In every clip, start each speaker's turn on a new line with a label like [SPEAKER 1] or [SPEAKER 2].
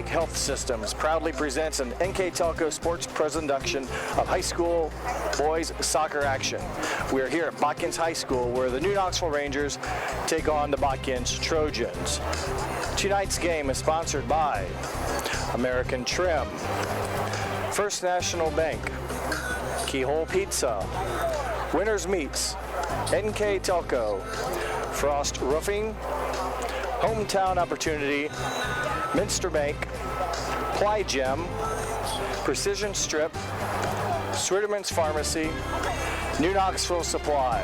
[SPEAKER 1] Lake Health Systems proudly presents an NKTelco sports production of high school boys soccer action. We are here at Botkins High School where the new Knoxville Rangers take on the Botkins Trojans. Tonight's game is sponsored by American Trim, First National Bank, Keyhole Pizza, Winners Meats, NKTelco, Frost Roofing, Hometown Opportunity, Minster Bank, Ply Gem, Precision Strip, Switterman's Pharmacy, New Knoxville Supply.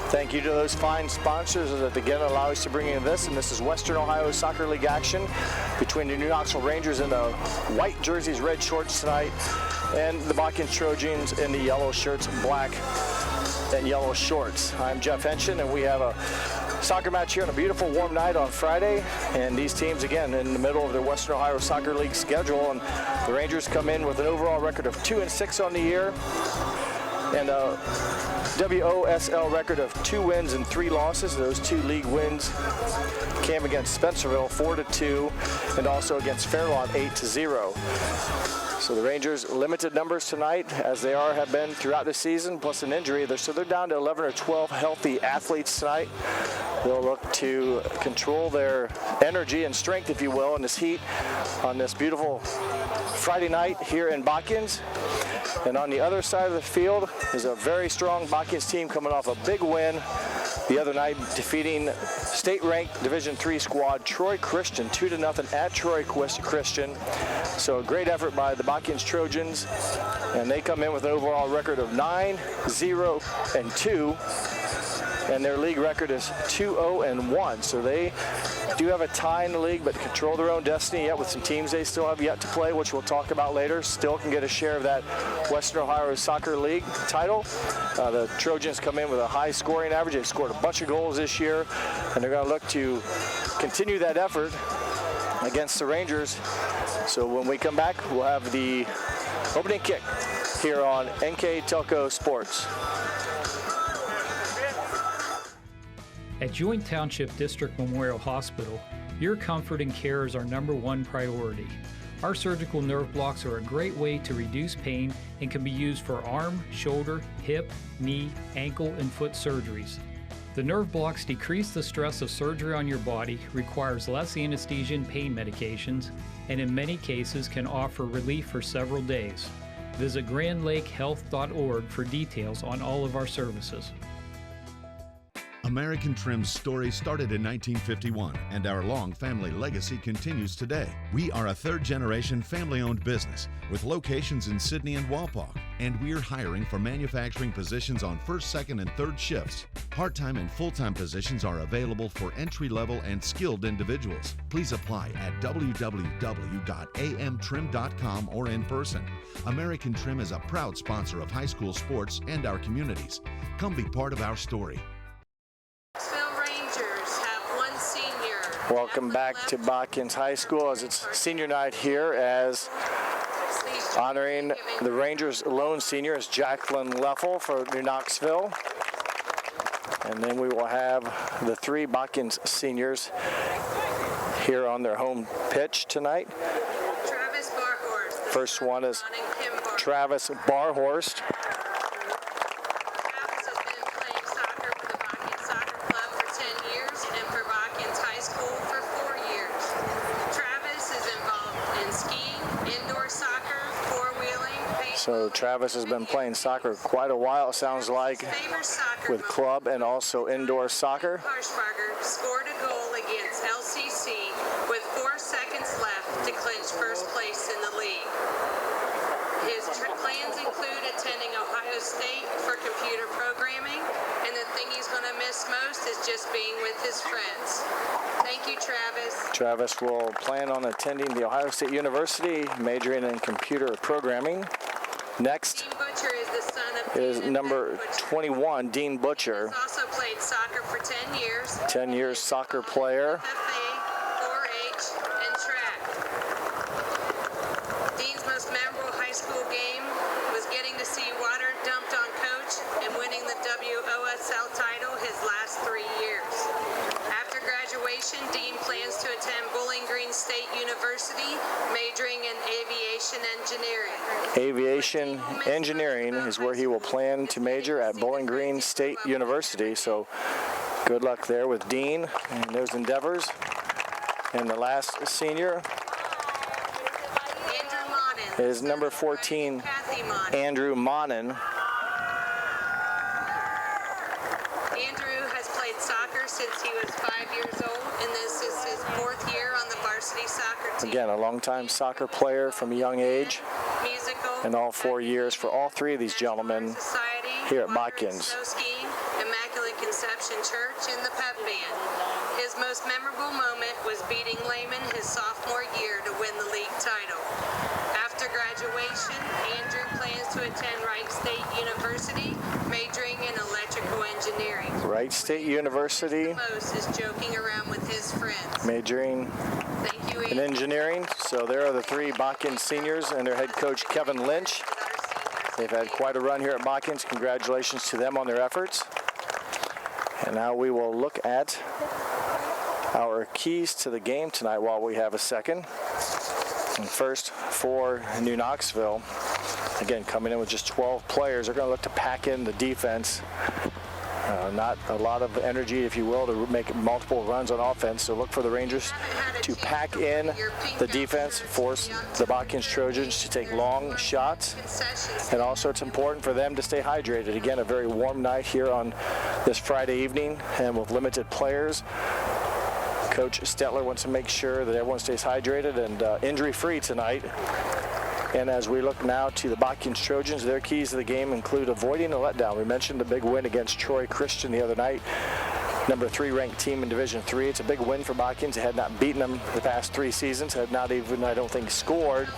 [SPEAKER 1] Thank you to those fine sponsors that again allow us to bring in this, and this is Western Ohio Soccer League action between the New Knoxville Rangers in the white jerseys, red shorts tonight, and the Botkins Trojans in the yellow shirts, black and yellow shorts. I'm Jeff Henshin, and we have a soccer match here on a beautiful warm night on Friday, and these teams again in the middle of their Western Ohio Soccer League schedule, and the Rangers come in with an overall record of 2-6 on the year and a WOSL record of 2 wins and 3 losses. Those 2 league wins came against Spencerville 4-2 and also against Fairlawn 8-0. So the Rangers limited numbers tonight, as they have been throughout the season, plus an injury. So they're down to 11 or 12 healthy athletes tonight. They'll look to control their energy and strength, if you will, in this heat on this beautiful Friday night here in Botkins. And on the other side of the field is a very strong Botkins team coming off a big win the other night, defeating state-ranked Division III squad Troy Christian 2-0 at Troy Christian. So a great effort by the Botkins Trojans, and they come in with an overall record of 9-0-2, and their league record is 2-0-1. So they do have a tie in the league, but control their own destiny yet with some teams they still have yet to play, which we'll talk about later. Still can get a share of that Western Ohio Soccer League title. The Trojans come in with a high scoring average. They've scored a bunch of goals this year, and they're going to look to continue that effort against the Rangers. So when we come back, we'll have the opening kick here on NKTelco Sports.
[SPEAKER 2] At Joint Township District Memorial Hospital, your comfort and care is our #1 priority. Our surgical nerve blocks are a great way to reduce pain and can be used for arm, shoulder, hip, knee, ankle, and foot surgeries. The nerve blocks decrease the stress of surgery on your body, requires less anesthesia and pain medications, and in many cases can offer relief for several days. Visit grandlakehealth.org for details on all of our services.
[SPEAKER 3] American Trim's story started in 1951, and our long family legacy continues today. We are a third-generation family-owned business with locations in Sydney and Walpock, and we're hiring for manufacturing positions on first, second, and third shifts. Part-time and full-time positions are available for entry-level and skilled individuals. Please apply at www.amtrim.com or in person. American Trim is a proud sponsor of high school sports and our communities. Come be part of our story.
[SPEAKER 1] Welcome back to Botkins High School as it's senior night here, as honoring the Rangers' lone senior is Jacqueline Leffel for New Knoxville. And then we will have the 3 Botkins seniors here on their home pitch tonight. First one is Travis Barhorst. So Travis has been playing soccer quite a while, it sounds like, with club and also indoor soccer.
[SPEAKER 4] Harshbarger scored a goal against LCC with 4 seconds left to clinch first place in the league. His plans include attending Ohio State for computer programming, and the thing he's going to miss most is just being with his friends. Thank you, Travis.
[SPEAKER 1] Travis will plan on attending the Ohio State University, majoring in computer programming. Next
[SPEAKER 4] Dean Butcher is the son of
[SPEAKER 1] is number 21, Dean Butcher.
[SPEAKER 4] He's also played soccer for 10 years.
[SPEAKER 1] 10 years soccer player.
[SPEAKER 4] FFA, 4-H, and track. Dean's most memorable high school game was getting to see water dumped on Coach and winning the WOSL title his last 3 years. After graduation, Dean plans to attend Bowling Green State University in aviation engineering.
[SPEAKER 1] Aviation engineering is where he will plan to major at Bowling Green State University. So good luck there with Dean and those endeavors. And the last senior is number 14, Andrew Monin.
[SPEAKER 4] Andrew has played soccer since he was 5 years old, and this is his 4th year on the varsity soccer team.
[SPEAKER 1] Again, a longtime soccer player from a young age,
[SPEAKER 4] Musical,
[SPEAKER 1] and all 4 years for all 3 of these gentlemen here at Botkins.
[SPEAKER 4] Snow skiing, Immaculate Conception Church, and the pep band. His most memorable moment was beating Lehman his sophomore year to win the league title. After graduation, Andrew plans to attend Wright State University, majoring in electrical engineering.
[SPEAKER 1] Wright State University,
[SPEAKER 4] Most is joking around with his friends.
[SPEAKER 1] majoring
[SPEAKER 4] Thank you,
[SPEAKER 1] in
[SPEAKER 4] Andrew.
[SPEAKER 1] engineering. So there are the 3 Botkins seniors and their head coach, Kevin Lynch. They've had quite a run here at Botkins. Congratulations to them on their efforts. And now we will look at our keys to the game tonight while we have a second. And first for New Knoxville, again coming in with just 12 players, they're going to look to pack in the defense. Not a lot of energy, if you will, to make multiple runs on offense. So look for the Rangers to pack in the defense, force the Botkins Trojans to take long shots. And also it's important for them to stay hydrated. Again, a very warm night here on this Friday evening, and with limited players. Coach Stetler wants to make sure that everyone stays hydrated and injury-free tonight. And as we look now to the Botkins Trojans, their keys to the game include avoiding a letdown. We mentioned the big win against Troy Christian the other night, number 3 ranked team in Division III. It's a big win for Botkins. They had not beaten them the past 3 seasons, had not even, I don't think, scored.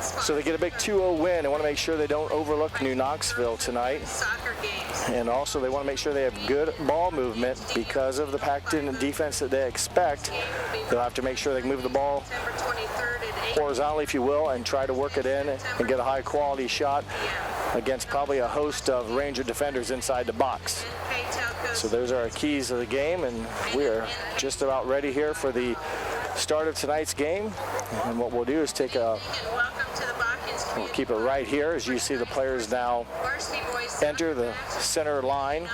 [SPEAKER 1] So they get a big 2-0 win and want to make sure they don't overlook New Knoxville tonight. And also they want to make sure they have good ball movement because of the packed-in defense that they expect. They'll have to make sure they can move the ball horizontally, if you will, and try to work it in and get a high-quality shot against probably a host of Ranger defenders inside the box. So those are our keys of the game, and we are just about ready here for the start of tonight's game. And what we'll do is we'll keep it right here as you see the players now enter the center line.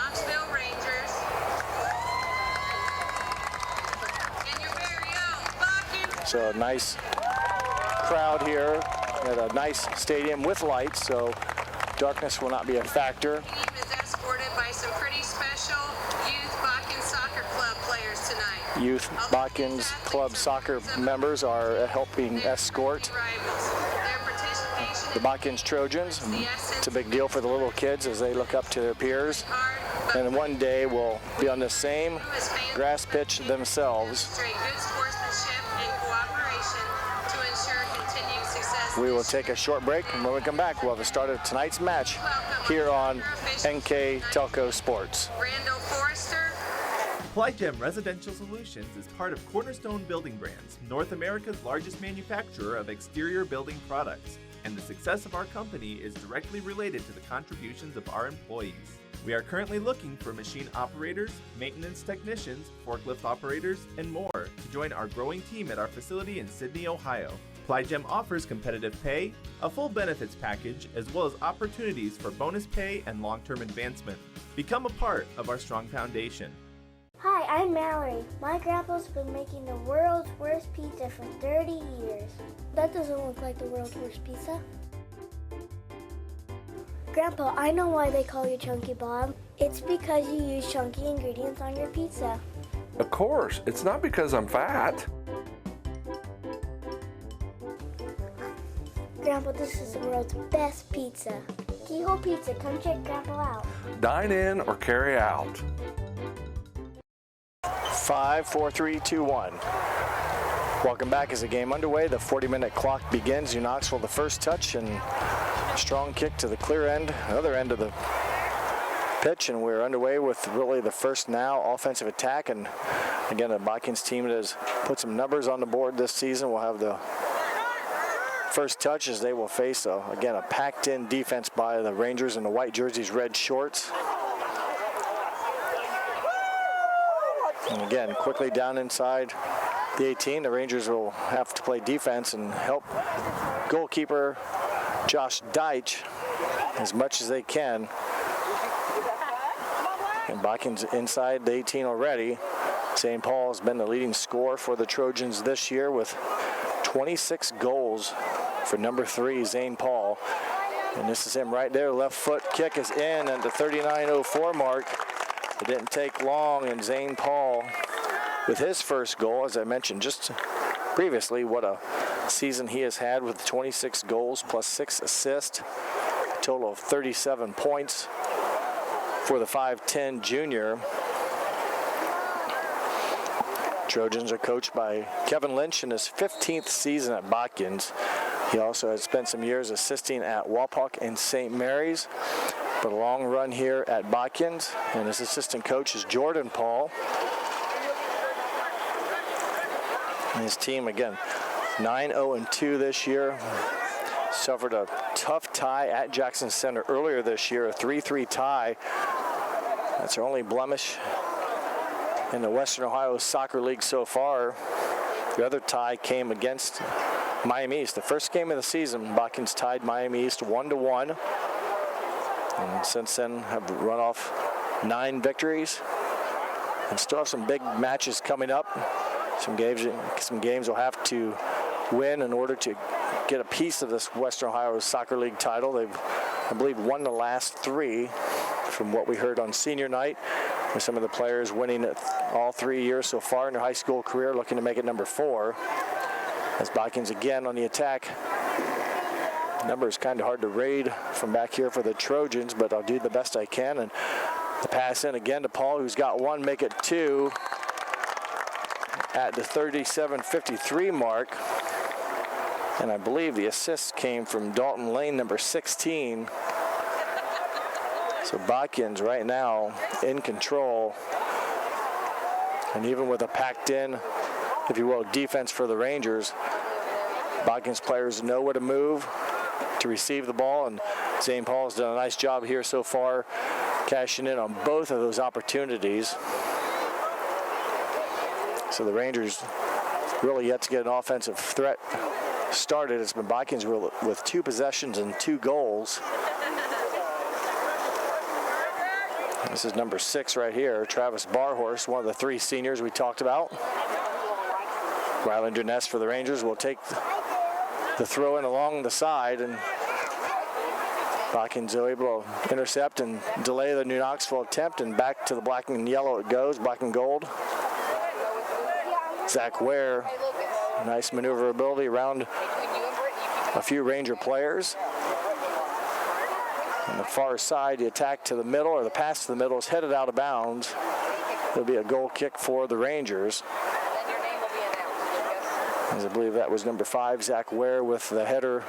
[SPEAKER 1] So a nice crowd here at a nice stadium with lights, so darkness will not be a factor.
[SPEAKER 4] The team is escorted by some pretty special youth Botkins Soccer Club players tonight.
[SPEAKER 1] Youth Botkins Club soccer members are helping escort the Botkins Trojans. It's a big deal for the little kids as they look up to their peers. And one day will be on the same grass pitch themselves. We will take a short break, and when we come back, we'll have the start of tonight's match here on NKTelco Sports.
[SPEAKER 5] Plygem Residential Solutions is part of Cornerstone Building Brands, North America's largest manufacturer of exterior building products, and the success of our company is directly related to the contributions of our employees. We are currently looking for machine operators, maintenance technicians, forklift operators, and more to join our growing team at our facility in Sydney, Ohio. Plygem offers competitive pay, a full benefits package, as well as opportunities for bonus pay and long-term advancement. Become a part of our strong foundation.
[SPEAKER 6] Hi, I'm Mallory. My grandpa's been making the world's worst pizza for 30 years. That doesn't look like the world's worst pizza. Grandpa, I know why they call you Chunky Bob. It's because you use chunky ingredients on your pizza.
[SPEAKER 7] Of course, it's not because I'm fat.
[SPEAKER 6] Grandpa, this is the world's best pizza. Keyhole Pizza, come check Grandpa out.
[SPEAKER 7] Dine in or carry out.
[SPEAKER 1] 5, 4, 3, 2, 1. Welcome back as the game underway. The 40-minute clock begins. New Knoxville the first touch, and strong kick to the clear end, other end of the pitch, and we're underway with really the first now offensive attack. And again, the Botkins team that has put some numbers on the board this season will have the first touch as they will face, again, a packed-in defense by the Rangers in the white jerseys, red shorts. And again, quickly down inside the 18. The Rangers will have to play defense and help goalkeeper Josh Deitch as much as they can. And Botkins inside the 18 already. St. Paul has been the leading scorer for the Trojans this year with 26 goals for number 3, Zane Paul. And this is him right there. Left foot kick is in at the 39:04 mark. It didn't take long, and Zane Paul with his first goal, as I mentioned just previously, what a season he has had with 26 goals plus 6 assists, a total of 37 points for the 5'10 junior. Trojans are coached by Kevin Lynch in his 15th season at Botkins. He also has spent some years assisting at Wapak and St. Mary's, but a long run here at Botkins. And his assistant coach is Jordan Paul. And his team, again, 9-0-2 this year. Suffered a tough tie at Jackson Center earlier this year, a 3-3 tie. That's their only blemish in the Western Ohio Soccer League so far. The other tie came against Miami East. The first game of the season, Botkins tied Miami East 1-1. And since then have run off 9 victories. And still have some big matches coming up. Some games will have to win in order to get a piece of this Western Ohio Soccer League title. They've, I believe, won the last 3 from what we heard on senior night, with some of the players winning it all 3 years so far in their high school career, looking to make it number 4. As Botkins again on the attack. The number is kind of hard to read from back here for the Trojans, but I'll do the best I can. And the pass in again to Paul, who's got 1, make it 2 at the 37:53 mark. And I believe the assist came from Dalton Lane, number 16. So Botkins right now in control. And even with a packed in, if you will, defense for the Rangers, Botkins players know where to move to receive the ball, and St. Paul has done a nice job here so far, cashing in on both of those opportunities. So the Rangers really yet to get an offensive threat started. It's been Botkins with 2 possessions and 2 goals. This is number 6 right here, Travis Barhorse, one of the 3 seniors we talked about. Rylander Ness for the Rangers will take the throw in along the side, and Botkins are able to intercept and delay the New Knoxville attempt, and back to the black and yellow it goes, black and gold. Zach Ware, nice maneuverability around a few Ranger players. On the far side, the attack to the middle, or the pass to the middle, is headed out of bounds. There'll be a goal kick for the Rangers. As I believe that was number 5, Zach Ware, with the header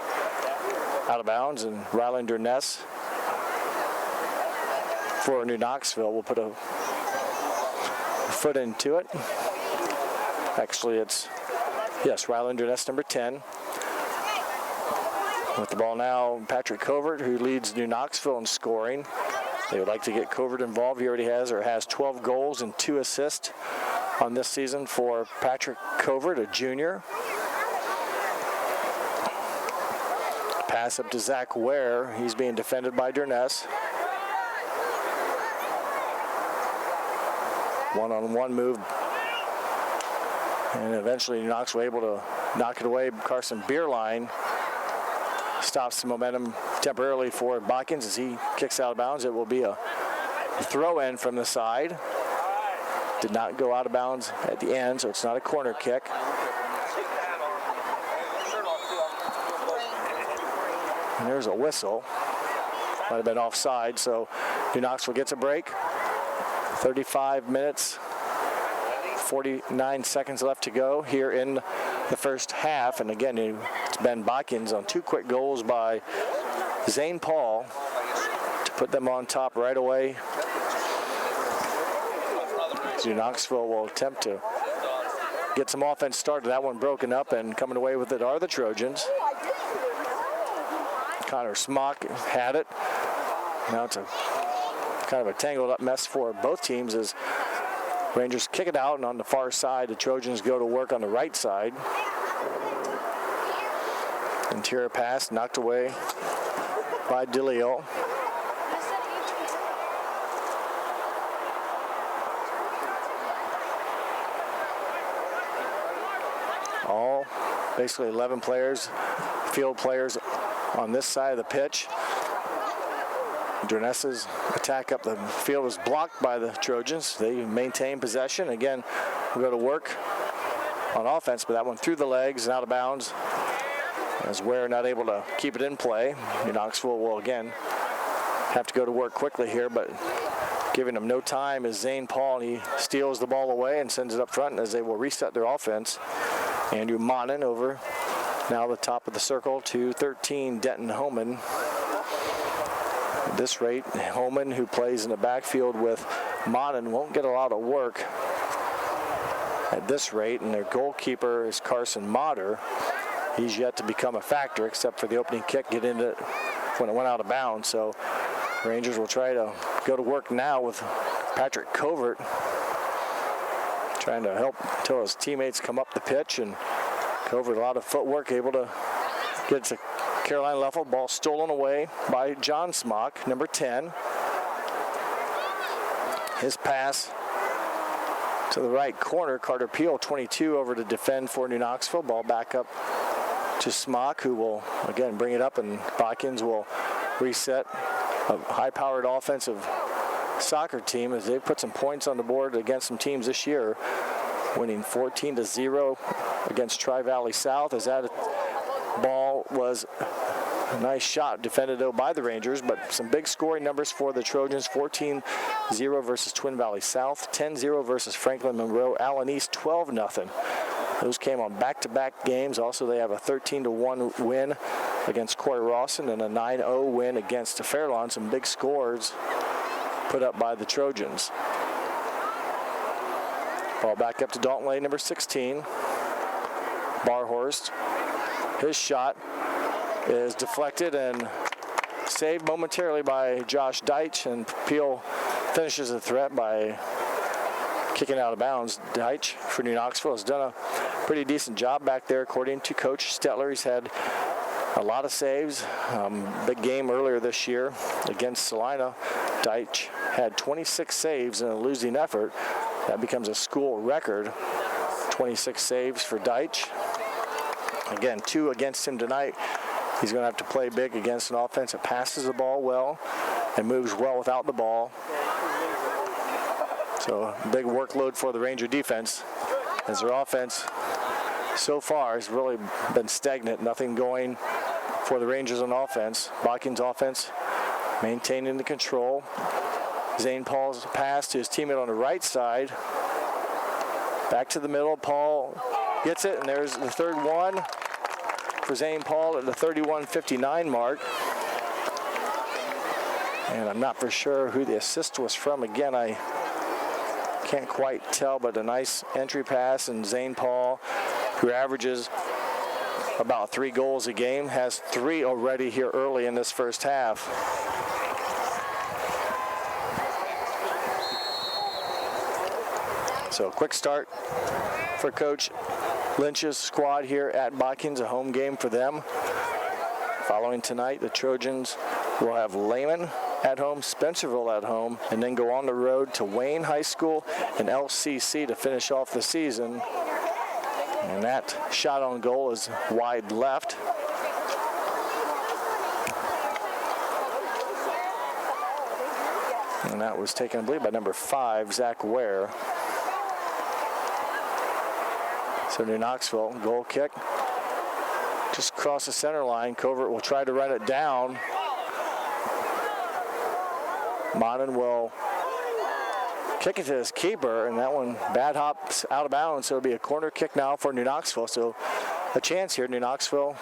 [SPEAKER 1] out of bounds, and Rylander Ness for New Knoxville will put a foot into it. Actually, it's, yes, Rylander Ness, number 10. With the ball now, Patrick Covert, who leads New Knoxville in scoring. They would like to get Covert involved. He already has 12 goals and 2 assists on this season for Patrick Covert, a junior. Pass up to Zach Ware. He's being defended by Durness. One-on-one move. And eventually Knoxville able to knock it away. Carson Bierlein stops the momentum temporarily for Botkins as he kicks out of bounds. It will be a throw-in from the side. Did not go out of bounds at the end, so it's not a corner kick. And there's a whistle. Might have been offside, so New Knoxville gets a break. 35 minutes, 49 seconds left to go here in the first half. And again, it's been Botkins on 2 quick goals by Zane Paul to put them on top right away. New Knoxville will attempt to get some offense started. That one broken up, and coming away with it are the Trojans. Connor Smock had it. Now it's a kind of a tangled up mess for both teams as Rangers kick it out, and on the far side, the Trojans go to work on the right side. Interior pass knocked away by DeLeo. All basically 11 players, field players on this side of the pitch. Durness's attack up the field was blocked by the Trojans. They maintain possession. Again, we'll go to work on offense, but that one through the legs and out of bounds. As Ware not able to keep it in play. New Knoxville will again have to go to work quickly here, but giving them no time is Zane Paul, and he steals the ball away and sends it up front as they will reset their offense. Andrew Monin over now the top of the circle to 13, Denton Homan. At this rate, Homan, who plays in the backfield with Monin, won't get a lot of work at this rate, and their goalkeeper is Carson Motter. He's yet to become a factor, except for the opening kick, get into it when it went out of bounds. So Rangers will try to go to work now with Patrick Covert, trying to help until his teammates come up the pitch, and Covert, a lot of footwork, able to get it to Caroline Leffel. Ball stolen away by John Smock, number 10. His pass to the right corner, Carter Peel, 22, over to defend for New Knoxville. Ball back up to Smock, who will again bring it up, and Botkins will reset a high-powered offensive soccer team as they put some points on the board against some teams this year, winning 14-0 against Tri-Valley South. As that ball was a nice shot defended though by the Rangers, but some big scoring numbers for the Trojans: 14-0 versus Twin Valley South, 10-0 versus Franklin Monroe. Allen East 12-0. Those came on back-to-back games. Also, they have a 13-1 win against Cory Rawson and a 9-0 win against Fairlawn. Some big scores put up by the Trojans. Ball back up to Dalton Lane, number 16. Barhorst. His shot is deflected and saved momentarily by Josh Deitch, and Peel finishes the threat by kicking out of bounds. Deitch for New Knoxville has done a pretty decent job back there, according to Coach Stetler. He's had a lot of saves. Big game earlier this year against Salina. Deitch had 26 saves in a losing effort. That becomes a school record. 26 saves for Deitch. Again, 2 against him tonight. He's going to have to play big against an offense that passes the ball well and moves well without the ball. So big workload for the Ranger defense, as their offense so far has really been stagnant. Nothing going for the Rangers on offense. Botkins offense maintaining the control. Zane Paul's pass to his teammate on the right side. Back to the middle. Paul gets it, and there's the third one for Zane Paul at the 31:59 mark. And I'm not for sure who the assist was from. Again, I can't quite tell, but a nice entry pass, and Zane Paul, who averages about 3 goals a game, has 3 already here early in this first half. So a quick start for Coach Lynch's squad here at Botkins, a home game for them. Following tonight, the Trojans will have Lehman at home, Spencerville at home, and then go on the road to Wayne High School and LCC to finish off the season. And that shot on goal is wide left. And that was taken, I believe, by number 5, Zach Ware. So New Knoxville, goal kick. Just across the center line. Covert will try to run it down. Monin will kick it to his keeper, and that one bad hops out of bounds, so it'll be a corner kick now for New Knoxville. So a chance here. New Knoxville,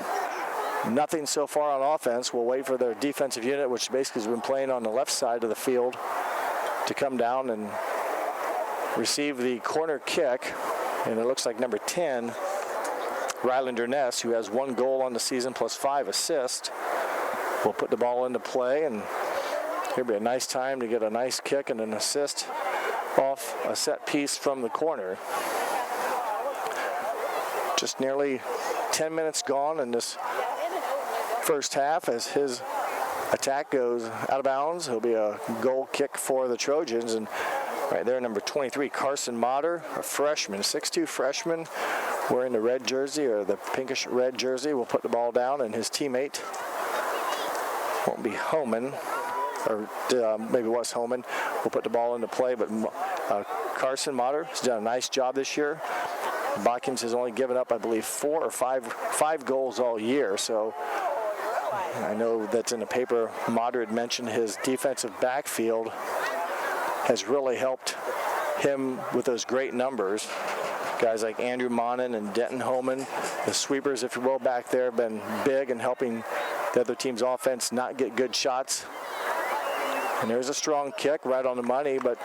[SPEAKER 1] nothing so far on offense. We'll wait for their defensive unit, which basically has been playing on the left side of the field, to come down and receive the corner kick. And it looks like number 10, Rylander Ness, who has 1 goal on the season plus 5 assists, will put the ball into play, and here'll be a nice time to get a nice kick and an assist off a set piece from the corner. Just nearly 10 minutes gone in this first half as his attack goes out of bounds. It'll be a goal kick for the Trojans, and right there, number 23, Carson Motter, a freshman, 6'2" freshman, wearing the red jersey or the pinkish red jersey, will put the ball down, and his teammate won't be Homan, or maybe was Homan, will put the ball into play, but Carson Motter has done a nice job this year. Botkins has only given up, I believe, 4 or 5 goals all year, so I know that's in the paper. Motter had mentioned his defensive backfield has really helped him with those great numbers. Guys like Andrew Monin and Denton Homan, the sweepers, if you will, back there have been big in helping the other team's offense not get good shots. And there's a strong kick right on the money, but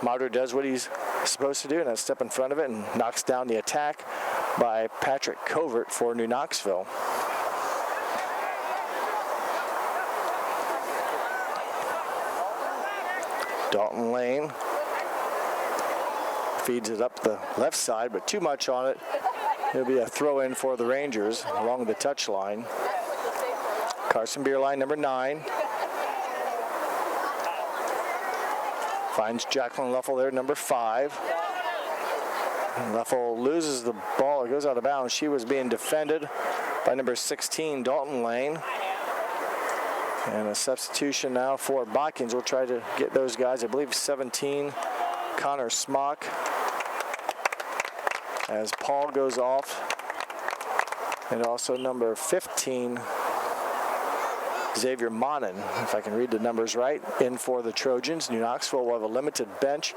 [SPEAKER 1] Motter does what he's supposed to do, and that's step in front of it and knocks down the attack by Patrick Covert for New Knoxville. Dalton Lane feeds it up the left side, but too much on it. It'll be a throw in for the Rangers along the touch line. Carson Bierlein, number 9. Finds Jacqueline Luffel there, number 5. And Luffel loses the ball. It goes out of bounds. She was being defended by number 16, Dalton Lane. And a substitution now for Botkins. We'll try to get those guys. I believe 17, Connor Smock. As Paul goes off. And also number 15, Xavier Monin, if I can read the numbers right, in for the Trojans. New Knoxville will have a limited bench.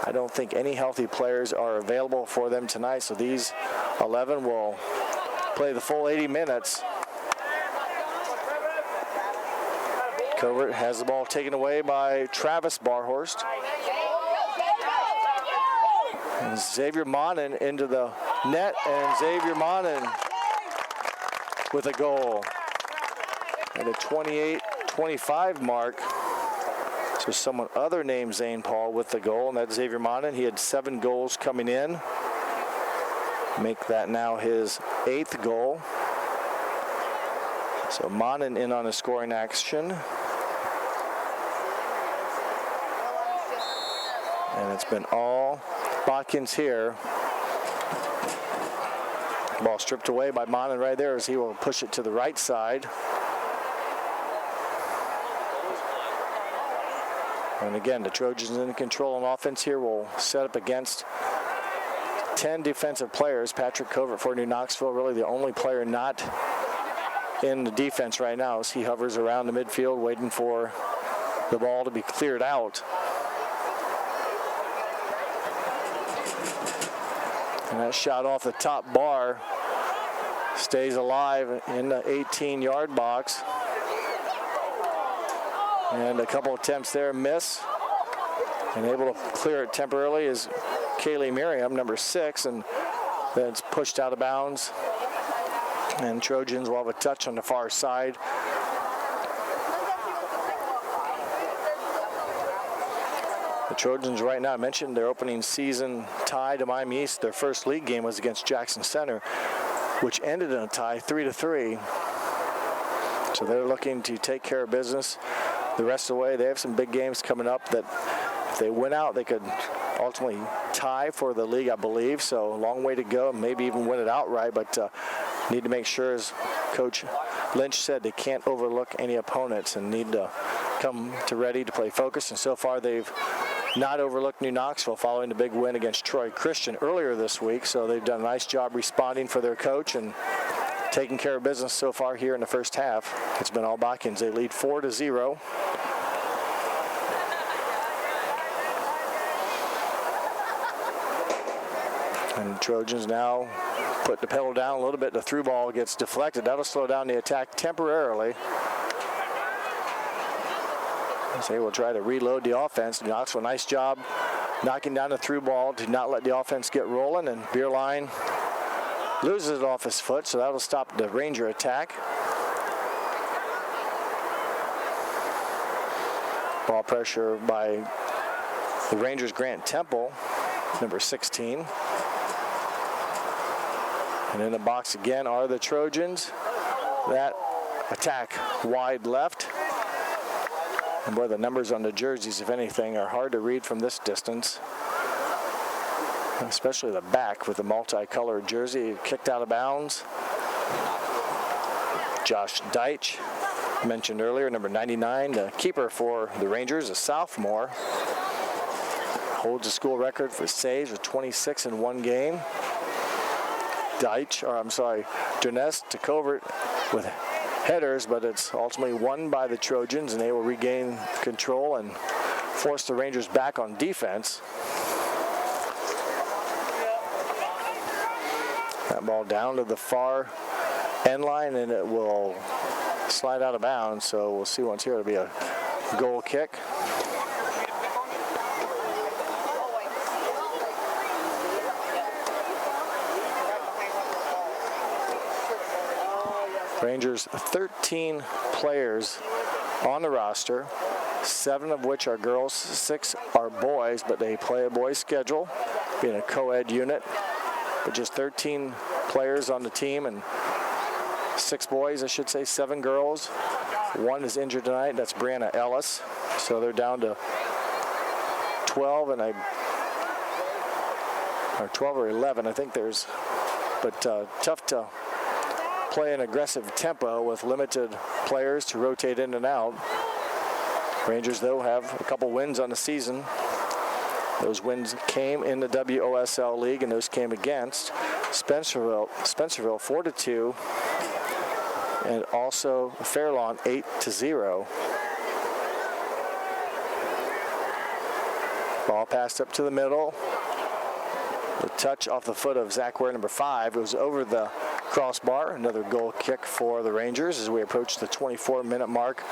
[SPEAKER 1] I don't think any healthy players are available for them tonight, so these 11 will play the full 80 minutes. Covert has the ball taken away by Travis Barhorst. And Xavier Monin into the net, and Xavier Monin with a goal at a 28-25 mark. So someone other named Zane Paul with the goal, and that's Xavier Monin. He had 7 goals coming in. Make that now his 8th goal. So Monin in on a scoring action. And it's been all Botkins here. Ball stripped away by Monin right there as he will push it to the right side. And again, the Trojans in control on offense here will set up against 10 defensive players. Patrick Covert for New Knoxville, really the only player not in the defense right now as he hovers around the midfield waiting for the ball to be cleared out. And that shot off the top bar stays alive in the 18-yard box. And a couple attempts there miss. And able to clear it temporarily is Kaylee Merriam, number 6, and then it's pushed out of bounds. And Trojans will have a touch on the far side. The Trojans right now, I mentioned their opening season tie to Miami East. Their first league game was against Jackson Center, which ended in a tie, 3-3. So they're looking to take care of business the rest of the way. They have some big games coming up that if they win out, they could ultimately tie for the league, I believe. So a long way to go, maybe even win it outright, but need to make sure, as Coach Lynch said, they can't overlook any opponents and need to come to ready to play focused. And so far they've not overlooked New Knoxville following the big win against Troy Christian earlier this week. So they've done a nice job responding for their coach and taking care of business so far here in the first half. It's been all Botkins. They lead 4-0. And Trojans now put the pedal down a little bit. The through ball gets deflected. That'll slow down the attack temporarily. So they will try to reload the offense. Knoxville, nice job knocking down the through ball to not let the offense get rolling. And Bierlein loses it off his foot, so that'll stop the Ranger attack. Ball pressure by the Rangers Grant Temple, number 16. And in the box again are the Trojans. That attack wide left. And boy, the numbers on the jerseys, if anything, are hard to read from this distance. Especially the back with the multicolored jersey kicked out of bounds. Josh Deitch, mentioned earlier, number 99, the keeper for the Rangers, a sophomore. Holds the school record for saves with 26 in one game. Donest to covert with headers, but it's ultimately won by the Trojans, and they will regain control and force the Rangers back on defense. That ball down to the far end line, and it will slide out of bounds, so we'll see once here. It'll be a goal kick. Rangers 13 players on the roster, 7 of which are girls, 6 are boys, but they play a boys schedule, being a co-ed unit. But just 13 players on the team, and 6 boys, I should say, 7 girls. 1 is injured tonight, that's Brianna Ellis. So they're down to 12, or 12 or 11, I think there's, but tough to play an aggressive tempo with limited players to rotate in and out. Rangers, though, have a couple wins on the season. Those wins came in the WOSL League, and those came against Spencerville 4-2, and also Fairlawn 8-0. Ball passed up to the middle. The touch off the foot of Zach Ware, number 5. It was over the crossbar. Another goal kick for the Rangers as we approach the 24-minute mark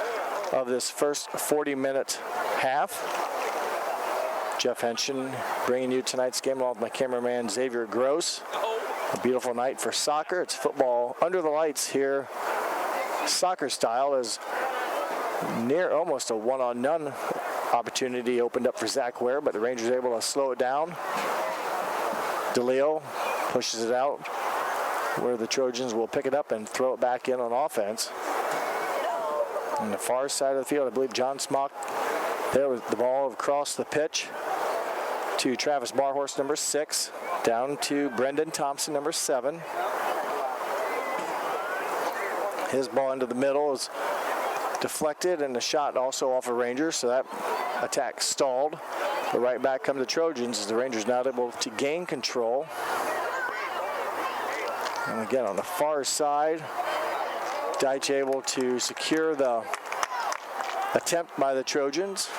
[SPEAKER 1] of this first 40-minute half. Jeff Henshin bringing you tonight's game along with my cameraman Xavier Gross. A beautiful night for soccer. It's football under the lights here. Soccer style is near almost a one-on-none opportunity opened up for Zach Ware, but the Rangers are able to slow it down. DeLeo pushes it out where the Trojans will pick it up and throw it back in on offense. On the far side of the field, I believe John Smock there with the ball across the pitch to Travis Barhorse, number 6, down to Brendan Thompson, number 7. His ball into the middle is deflected, and the shot also off a Rangers, so that attack stalled. But right back come the Trojans as the Rangers now able to gain control. And again, on the far side, Deitch able to secure the attempt by the Trojans.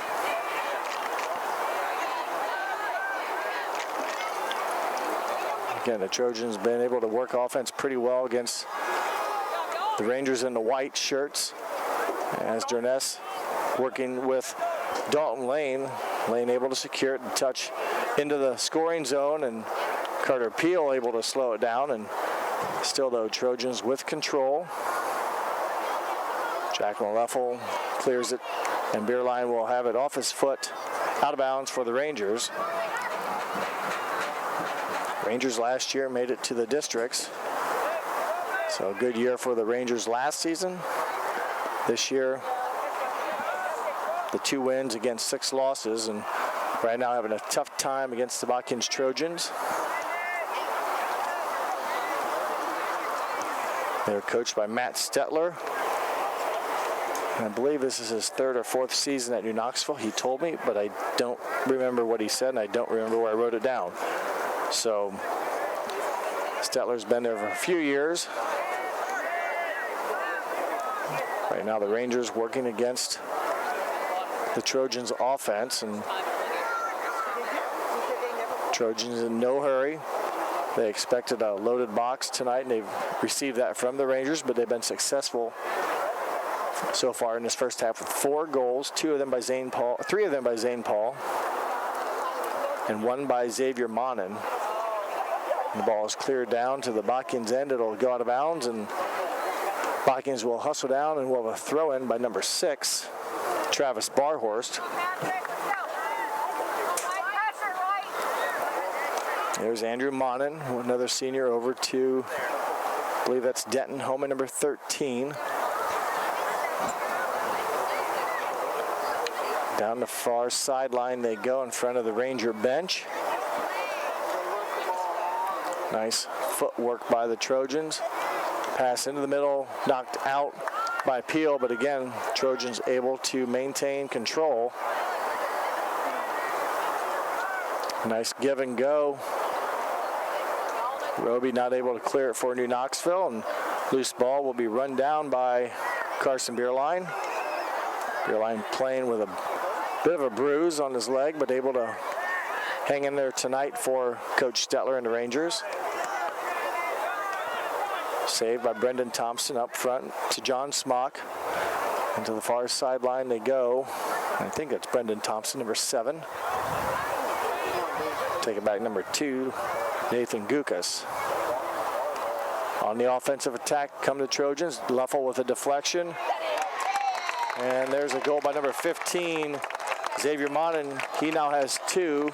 [SPEAKER 1] Again, the Trojans been able to work offense pretty well against the Rangers in the white shirts. As Durness working with Dalton Lane. Lane able to secure it and touch into the scoring zone, and Carter Peel able to slow it down, and still though Trojans with control. Jacqueline Leffel clears it, and Beerline will have it off his foot, out of bounds for the Rangers. Rangers last year made it to the districts, so a good year for the Rangers last season. This year, the 2 wins against 6 losses, and right now having a tough time against the Botkins Trojans. They're coached by Matt Stetler. And I believe this is his 3rd or 4th season at New Knoxville. He told me, but I don't remember what he said, and I don't remember where I wrote it down. So Stetler's been there for a few years. Right now the Rangers working against the Trojans offense, and Trojans in no hurry. They expected a loaded box tonight, and they've received that from the Rangers, but they've been successful so far in this first half with 4 goals, 3 of them by Zane Paul, and 1 by Xavier Monin. The ball is cleared down to the Botkins end. It'll go out of bounds, and Botkins will hustle down, and we'll have a throw-in by number 6, Travis Barhorst. There's Andrew Monin, another senior, over to, I believe that's Denton, home at number 13. Down the far sideline they go in front of the Ranger bench. Nice footwork by the Trojans. Pass into the middle, knocked out by Peel, but again, Trojans able to maintain control. Nice give and go. Roby not able to clear it for New Knoxville, and loose ball will be run down by Carson Bierlein. Bierlein playing with a bit of a bruise on his leg, but able to hang in there tonight for Coach Stetler and the Rangers. Saved by Brendan Thompson up front to John Smock. And to the far sideline they go. I think that's Brendan Thompson, number 7. Take it back, number 2, Nathan Gukas. On the offensive attack come the Trojans. Leffel with a deflection. And there's a goal by number 15, Xavier Monin. He now has 2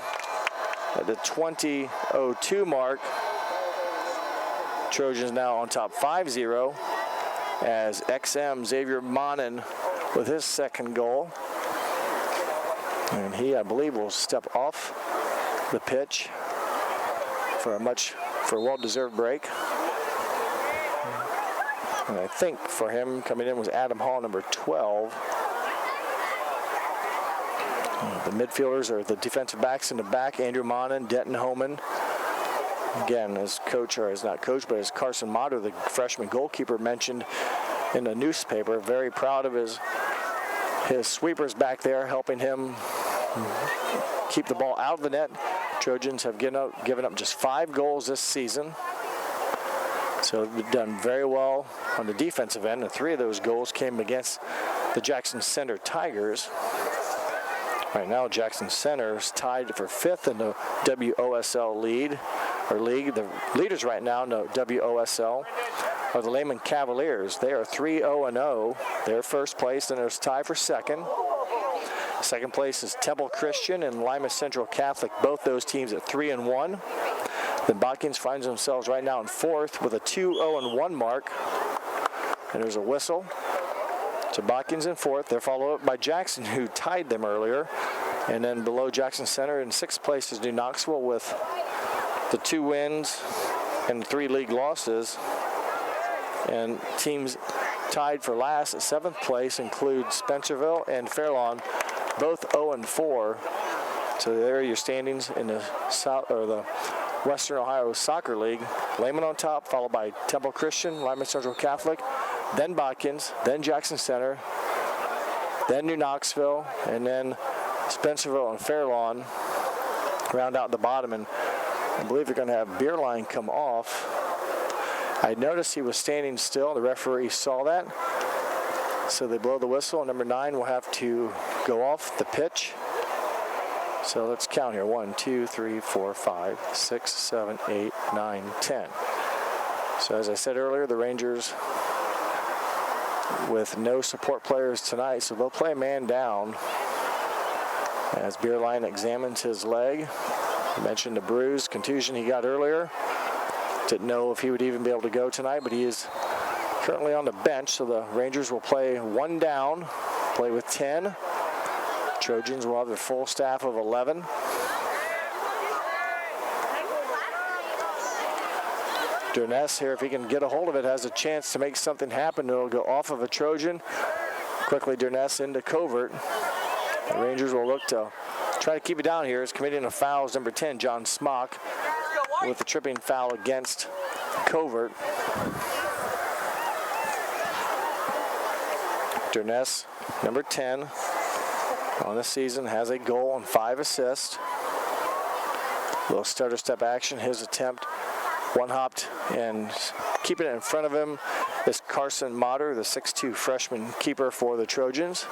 [SPEAKER 1] at the 20:02 mark. Trojans now on top 5-0 as XM Xavier Monin with his second goal. And he, I believe, will step off the pitch for a well-deserved break. And I think for him coming in was Adam Hall, number 12. The midfielders are the defensive backs in the back, Andrew Monin, Denton Homan. Again, as coach, or as not coach, but as Carson Motter, the freshman goalkeeper, mentioned in the newspaper, very proud of his sweepers back there, helping him keep the ball out of the net. Trojans have given up just 5 goals this season. So they've done very well on the defensive end, and 3 of those goals came against the Jackson Center Tigers. Right now, Jackson Center is tied for 5th in the WOSL league. The leaders right now in the WOSL are the Lehman Cavaliers. They are 3-0-0. They're first place, and there's tie for second. Second place is Temple Christian and Lima Central Catholic, both those teams at 3-1. Then Botkins finds themselves right now in 4th with a 2-0-1 mark. And there's a whistle. So Botkins in 4th. They're followed up by Jackson, who tied them earlier. And then below Jackson Center in 6th place is New Knoxville with the 2 wins and 3 league losses. And teams tied for last at 7th place include Spencerville and Fairlawn, both 0-4. So there are your standings in the South, or the Western Ohio Soccer League. Lehman on top, followed by Temple Christian, Lima Central Catholic, then Botkins, then Jackson Center, then New Knoxville, and then Spencerville and Fairlawn round out the bottom. And I believe they're going to have Bierlein come off. I noticed he was standing still. The referee saw that. So they blow the whistle, and number 9 will have to go off the pitch. So let's count here. 1, 2, 3, 4, 5, 6, 7, 8, 9, 10. So as I said earlier, the Rangers with no support players tonight, so they'll play a man down as Bierlein examines his leg. I mentioned the bruise, contusion he got earlier. Didn't know if he would even be able to go tonight, but he is currently on the bench, so the Rangers will play 1 down, play with 10. Trojans will have their full staff of 11. Durness here, if he can get a hold of it, has a chance to make something happen. It'll go off of a Trojan. Quickly, Durness into covert. The Rangers will look to try to keep it down here. Is committing a foul is number 10, John Smock, with a tripping foul against covert. Durness, number 10, on the season, has a goal and 5 assists. Little stutter step action, his attempt. One-hopped and keeping it in front of him is Carson Motter, the 6'2 freshman keeper for the Trojans.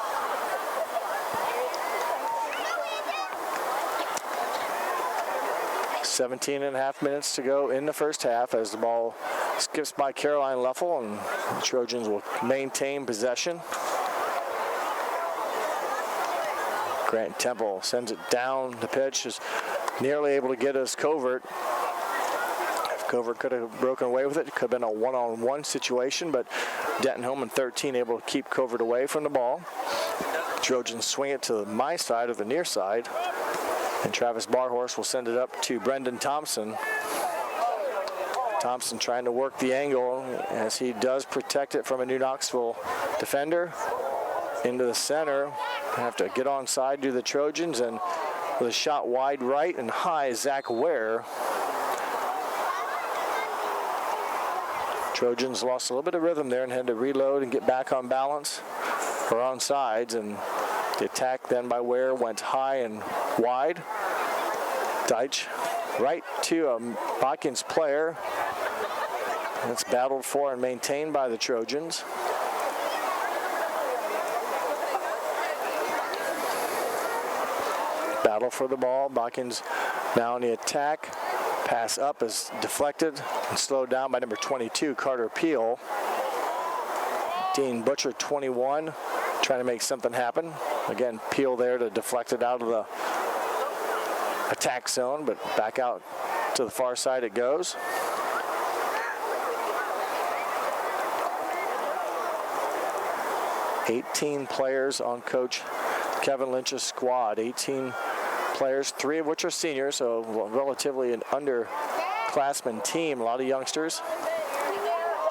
[SPEAKER 1] "17.5 minutes to go in the first half as the ball skips by Caroline Leffel, and the Trojans will maintain possession. Grant Temple sends it down the pitch, is nearly able to get his covert. Covert could have broken away with it. It could have been a one-on-one situation, but Denton home in 13 able to keep Covert away from the ball. Trojans swing it to my side or the near side, and Travis Barhorse will send it up to Brendan Thompson. Thompson trying to work the angle as he does protect it from a New Knoxville defender. Into the center, have to get onside to the Trojans, and with a shot wide right and high, Zach Ware. Trojans lost a little bit of rhythm there and had to reload and get back on balance or on sides, and the attack then by Ware went high and wide. Deitch right to a Botkins player. It's battled for and maintained by the Trojans. Battle for the ball. Botkins now on the attack. Pass up is deflected and slowed down by number 22, Carter Peel. Dean Butcher, 21, trying to make something happen. Again, Peel there to deflect it out of the attack zone, but back out to the far side it goes. "18 players on Coach Kevin Lynch's squad. 18 players, 3 of which are seniors, so relatively an underclassmen team. A lot of youngsters.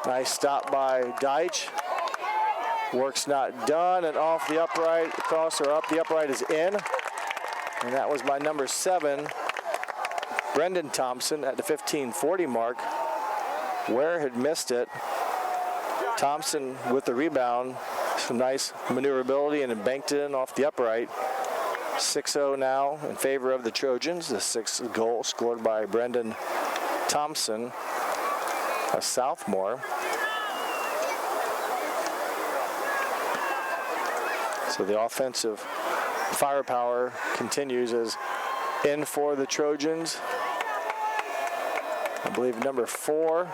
[SPEAKER 1] Nice stop by Deitch. Work's not done, and off the upright, across or up the upright is in. And that was by number 7, Brendan Thompson at the 15:40 mark. Ware had missed it. Thompson with the rebound. Some nice maneuverability and banked it in off the upright. 6-0 now in favor of the Trojans. The 6th goal scored by Brendan Thompson, a sophomore. So the offensive firepower continues as in for the Trojans. I believe number 4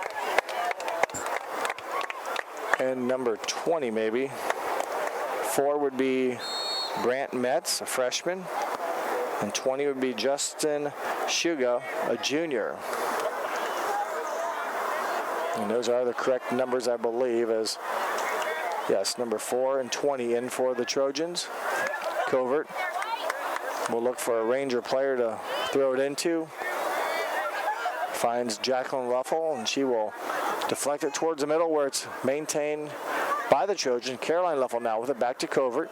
[SPEAKER 1] and number 20 maybe. 4 would be Brant Metz, a freshman, and 20 would be Justin Shuga, a junior. And those are the correct numbers, I believe, as yes, number 4 and 20 in for the Trojans. Covert will look for a Ranger player to throw it into. Finds Jacqueline Ruffle, and she will deflect it towards the middle where it's maintained by the Trojan. Caroline Ruffle now with it back to Covert.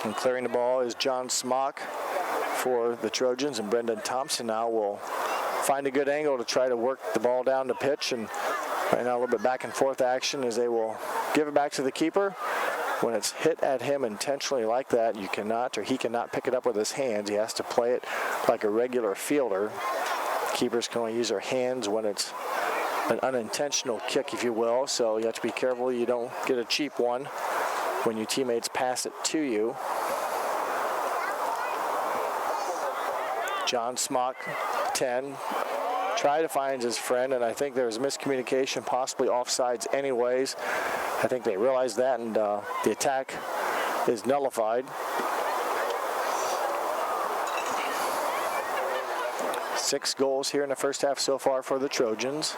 [SPEAKER 1] And clearing the ball is John Smock for the Trojans, and Brendan Thompson now will find a good angle to try to work the ball down the pitch, and right now a little bit back and forth action as they will give it back to the keeper. When it's hit at him intentionally like that, you cannot, or he cannot pick it up with his hands. He has to play it like a regular fielder. Keepers can only use their hands when it's an unintentional kick, if you will, so you have to be careful you don't get a cheap one when your teammates pass it to you. John Smock, 10, try to find his friend, and I think there's miscommunication, possibly offsides anyways. I think they realized that, and the attack is nullified. Six goals here in the first half so far for the Trojans.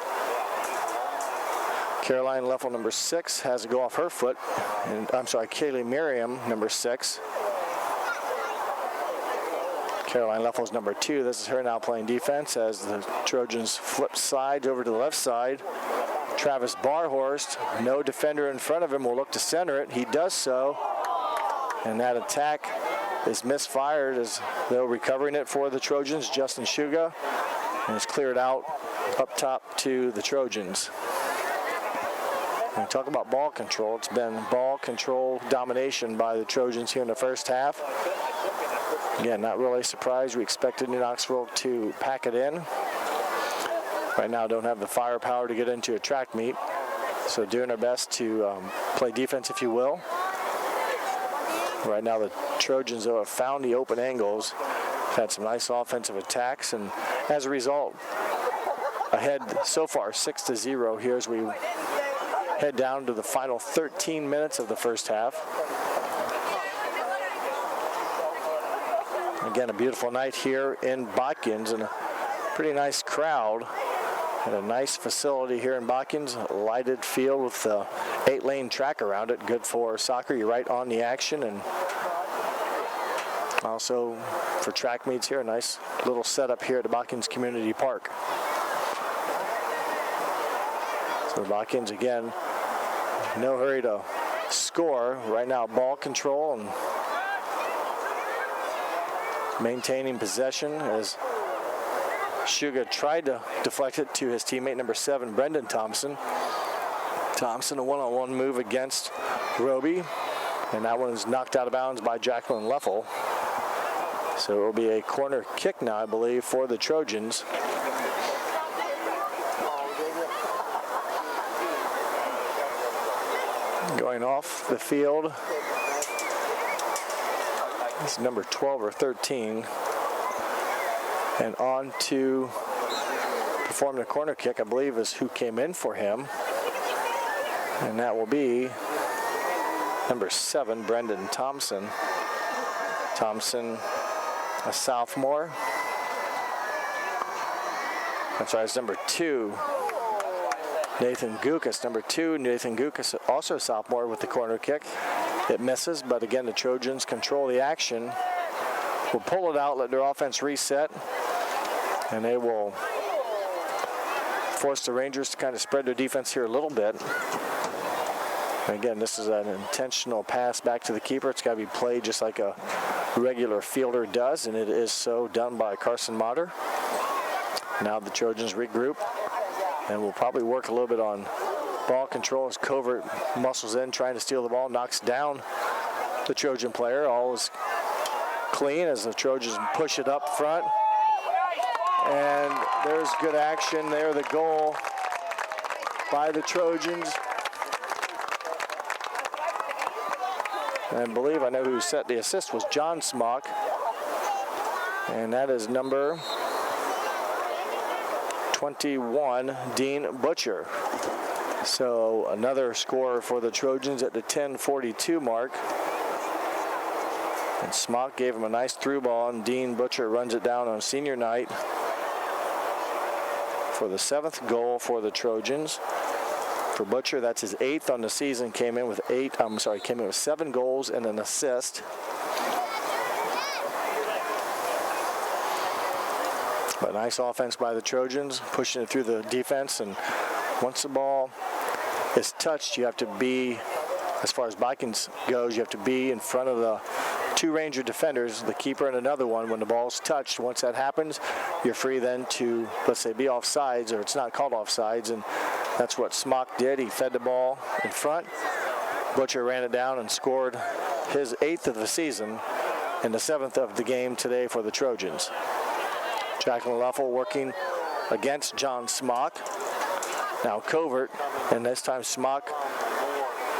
[SPEAKER 1] Caroline Leffel, number 6, has a go off her foot. And I'm sorry, Kaylee Merriam, number 6. Caroline Leffel's number 2. This is her now playing defense as the Trojans flip sides over to the left side. Travis Barhorst, no defender in front of him, will look to center it. He does so. And that attack is misfired as though recovering it for the Trojans, Justin Shuga. And it's cleared out up top to the Trojans. When we talk about ball control, it's been ball control domination by the Trojans here in the first half. Again, not really surprised. We expected New Knoxville to pack it in. Right now, don't have the firepower to get into a track meet. So doing our best to play defense, if you will. Right now, the Trojans, though, have found the open angles. Had some nice offensive attacks, and as a result, ahead so far 6-0 here as we head down to the final 13 minutes of the first half. Again, a beautiful night here in Botkins, and a Pretty nice crowd at a nice facility here in Botkins, a lighted field with the 8-lane track around it. Good for soccer. You're right on the action, and also for track meets here, a nice little setup here at the Botkins Community Park. So Botkins again, no hurry to score. Right now, ball control and maintaining possession as Suga tried to deflect it to his teammate number 7, Brendan Thompson. Thompson, a one-on-one move against Roby, and that one is knocked out of bounds by Jacqueline Leffel. So it will be a corner kick now, I believe, for the Trojans. Going off the field is number 12 or 13. And on to perform the corner kick, I believe, is who came in for him. And that will be number 7, Brendan Thompson. Thompson, a sophomore. That's right, it's number 2, Nathan Gukas. Number 2, Nathan Gukas, also a sophomore with the corner kick. It misses, but again, the Trojans control the action. Will pull it out, let their offense reset, and they will force the Rangers to kind of spread their defense here a little bit. And again, this is an intentional pass back to the keeper. It's got to be played just like a regular fielder does, and it is so done by Carson Motter. Now the Trojans regroup, and will probably work a little bit on ball control as Covert muscles in, trying to steal the ball, knocks down the Trojan player. All is clean as the Trojans push it up front. And there's good action there, the goal by the Trojans. And I believe I know who set the assist was John Smock. And that is number 21, Dean Butcher. So another score for the Trojans at the 10:42 mark. And Smock gave him a nice through ball, and Dean Butcher runs it down on senior night for the 7th goal for the Trojans. For Butcher, that's his 8th on the season. Came in with 7 goals and an assist. But nice offense by the Trojans, pushing it through the defense. And once the ball is touched, you have to be, as far as Botkins goes, you have to be in front of the 2 Ranger defenders, the keeper and another one. When the ball's touched, once that happens, you're free then to, let's say, be offsides, or it's not called offsides, and that's what Smock did. He fed the ball in front. Butcher ran it down and scored his 8th of the season and the 7th of the game today for the Trojans. Jacqueline Leffel working against John Smock. Now Covert, and this time Smock.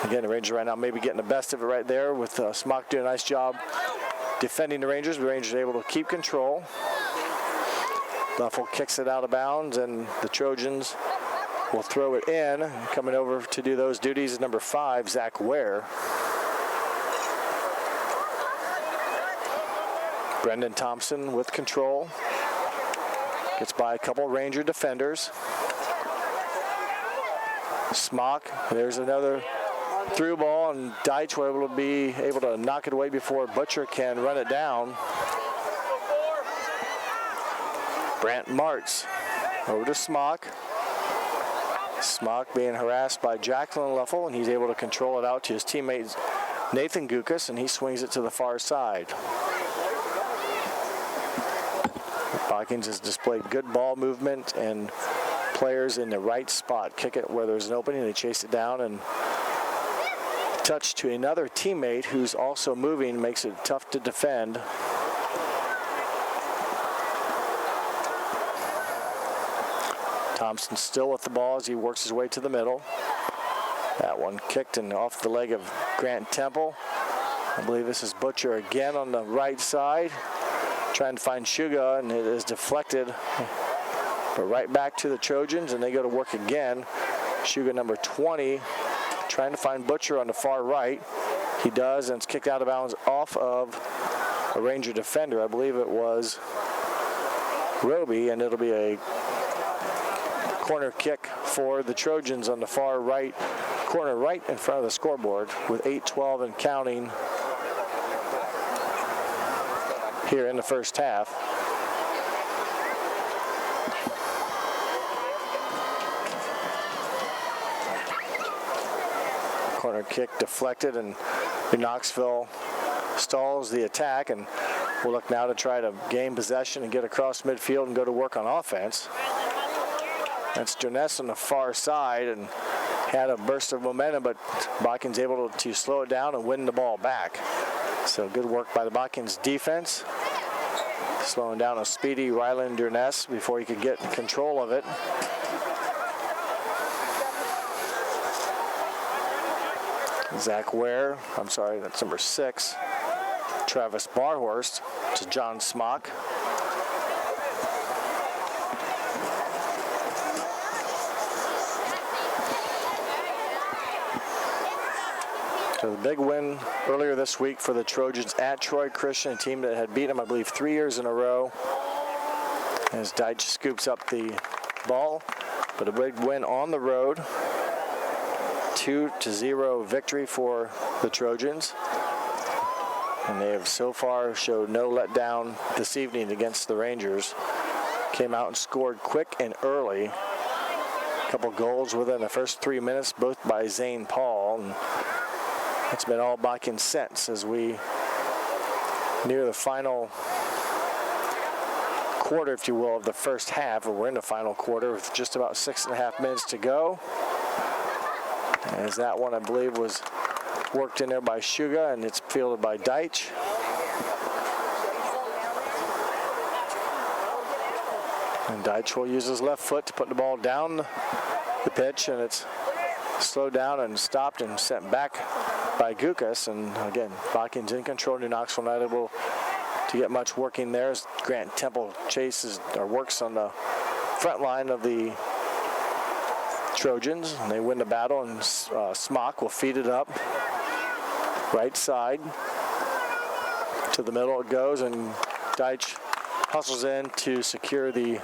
[SPEAKER 1] Again, the Rangers right now maybe getting the best of it right there with Smock doing a nice job defending the Rangers. The Rangers are able to keep control. Leffel kicks it out of bounds, and the Trojans will throw it in. Coming over to do those duties is number 5, Zach Ware. Brendan Thompson with control. Gets by a couple Ranger defenders. Smock, there's another through ball, and Deitch will be able to knock it away before Butcher can run it down. Brant Martz over to Smock. Smock being harassed by Jacqueline Leffel, and he's able to control it out to his teammate Nathan Gukas, and he swings it to the far side. Botkins has displayed good ball movement and players in the right spot. Kick it where there's an opening, they chase it down, and touch to another teammate who's also moving makes it tough to defend. Thompson still with the ball as he works his way to the middle. That one kicked and off the leg of Grant Temple. I believe this is Butcher again on the right side, trying to find Suga, and it is deflected. But right back to the Trojans, and they go to work again. Suga number 20, trying to find Butcher on the far right. He does, and it's kicked out of bounds off of a Ranger defender. I believe it was Roby, and it'll be a corner kick for the Trojans on the far right corner, right in front of the scoreboard, with 8:12 and counting here in the first half. Corner kick deflected, and Knoxville stalls the attack, and we'll look now to try to gain possession and get across midfield and go to work on offense. That's Durness on the far side, and had a burst of momentum, but Botkins able to slow it down and win the ball back. So good work by the Botkins defense, slowing down a speedy Ryland Durness before he could get control of it. Zach Ware, I'm sorry, that's number 6. Travis Barhorst to John Smock. So the big win earlier this week for the Trojans at Troy Christian, a team that had beaten them, I believe, 3 years in a row. As Deitch scoops up the ball, but a big win on the road. 2-0 victory for the Trojans. And they have so far showed no letdown this evening against the Rangers. Came out and scored quick and early. A couple goals within the first 3 minutes, both by Zane Paul. And it's been all Botkins since as we near the final quarter, if you will, of the first half. We're in the final quarter with just about 6.5 minutes to go. As that one, I believe, was worked in there by Shuga, and it's fielded by Deitch. And Deitch will use his left foot to put the ball down the pitch, and it's slowed down and stopped and sent back by Gukas. And again, Botkins in control. New Knoxville not able to get much working there as Grant Temple chases or works on the front line of the Trojans, and they win the battle, and Smock will feed it up right side to the middle. It goes, and Deitch hustles in to secure the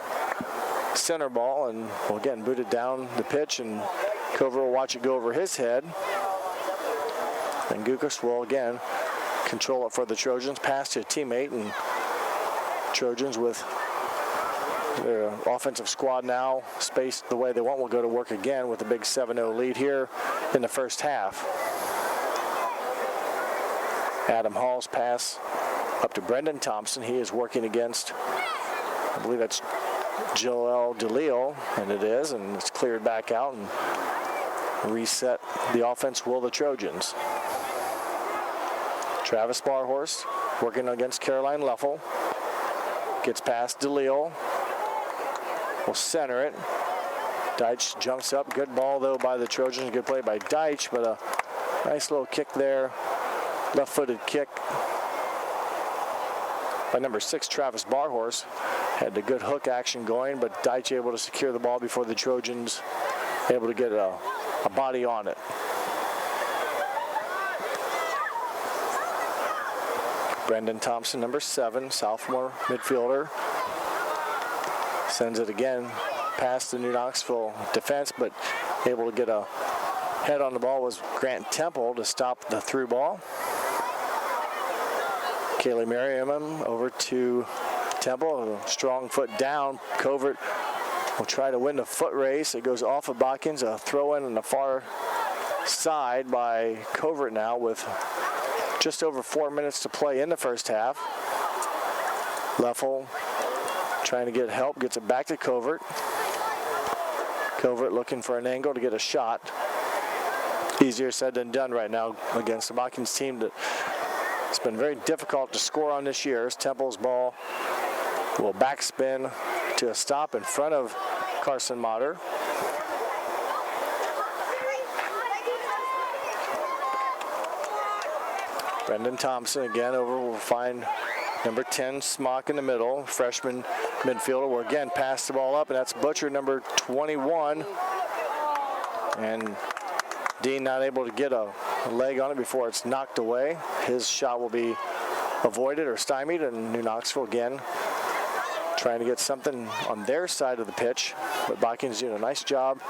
[SPEAKER 1] center ball, and will again boot it down the pitch, and Cover will watch it go over his head. And Gukas will again control it for the Trojans, pass to a teammate, and Trojans with their offensive squad now spaced the way they want will go to work again with a big 7-0 lead here in the first half. Adam Hall's pass up to Brendan Thompson. He is working against, I believe that's Joel DeLeo, and it is, and it's cleared back out and reset the offense will the Trojans. Travis Barhorst working against Caroline Leffel. Gets past DeLeo. Will center it. Deitch jumps up. Good ball, though, by the Trojans. Good play by Deitch, but a nice little kick there. Left-footed kick by number 6, Travis Barhorst. Had the good hook action going, but Deitch able to secure the ball before the Trojans able to get a body on it. Brendan Thompson, number 7, sophomore midfielder. Sends it again past the New Knoxville defense, but able to get a head on the ball was Grant Temple to stop the through ball. Kaylee Merriam over to Temple, a strong foot down. Covert will try to win the foot race. It goes off of Botkins, a throw in on the far side by Covert now with just over 4 minutes to play in the first half. Leffel trying to get help, gets it back to Covert. Covert looking for an angle to get a shot. Easier said than done right now against the Botkins team that it's been very difficult to score on this year. Temple's ball will backspin to a stop in front of Carson Motter. Brendan Thompson again over will find number 10, Smock in the middle, freshman midfielder will again pass the ball up, and that's Butcher, number 21. And Dean not able to get a leg on it before it's knocked away. His shot will be avoided or stymied, and New Knoxville again trying to get something on their side of the pitch, but Botkins doing a nice job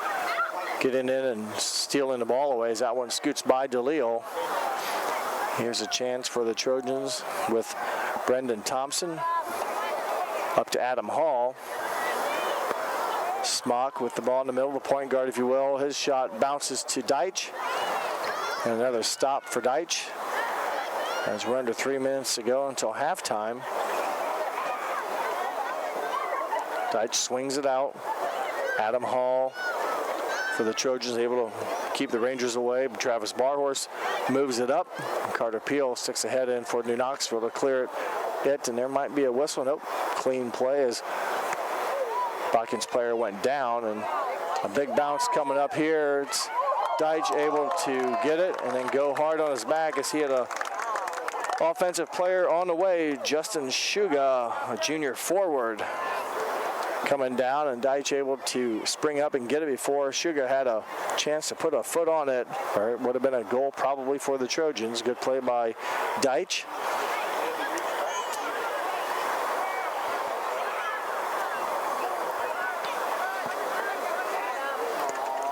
[SPEAKER 1] getting in and stealing the ball away as that one scoots by DeLeo. Here's a chance for the Trojans with Brendan Thompson up to Adam Hall. Smock with the ball in the middle, the point guard, if you will. His shot bounces to Deitch. And another stop for Deitch. As we're under 3 minutes to go until halftime. Deitch swings it out. Adam Hall for the Trojans, able to keep the Rangers away. Travis Barhorse moves it up. Carter Peel sticks a head in for New Knoxville to clear it, and there might be a whistle. Nope, clean play as Botkins player went down, and a big bounce coming up here. It's Deitch able to get it and then go hard on his back as he had a offensive player on the way, Justin Shuga, a junior forward, coming down, and Deitch able to spring up and get it before Shuga had a chance to put a foot on it, or it would have been a goal probably for the Trojans. Good play by Deitch.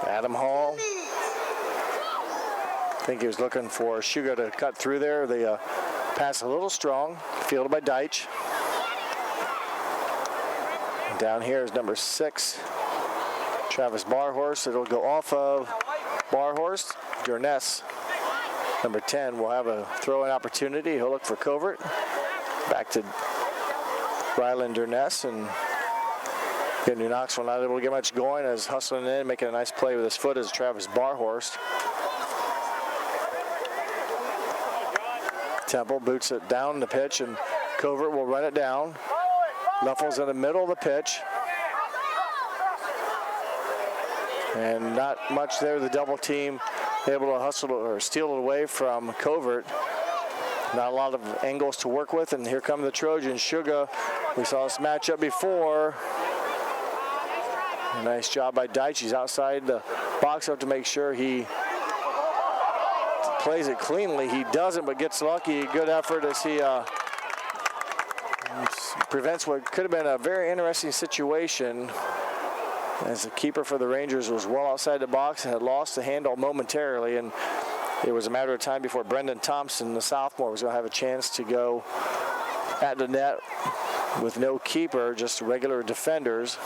[SPEAKER 1] Adam Hall, I think he was looking for Shuga to cut through there. The pass a little strong, fielded by Deitch. Down here is number 6, Travis Barhorse. It'll go off of Barhorse. Durness, number 10, will have a throw-in opportunity. He'll look for Covert. Back to Ryland Durness, and New Knoxville not able to get much going as hustling in, making a nice play with his foot is Travis Barhorse. Temple boots it down the pitch, and Covert will run it down. Nuffles in the middle of the pitch. And not much there. The double team able to hustle or steal it away from Covert. Not a lot of angles to work with, and here come the Trojans. Shuga, we saw this matchup before. A nice job by Deitch. He's outside the box up to make sure he plays it cleanly. He doesn't, but gets lucky. Good effort as he prevents what could have been a very interesting situation, as the keeper for the Rangers was well outside the box and had lost the handle momentarily, and it was a matter of time before Brendan Thompson, the sophomore, was going to have a chance to go at the net with no keeper, just regular defenders.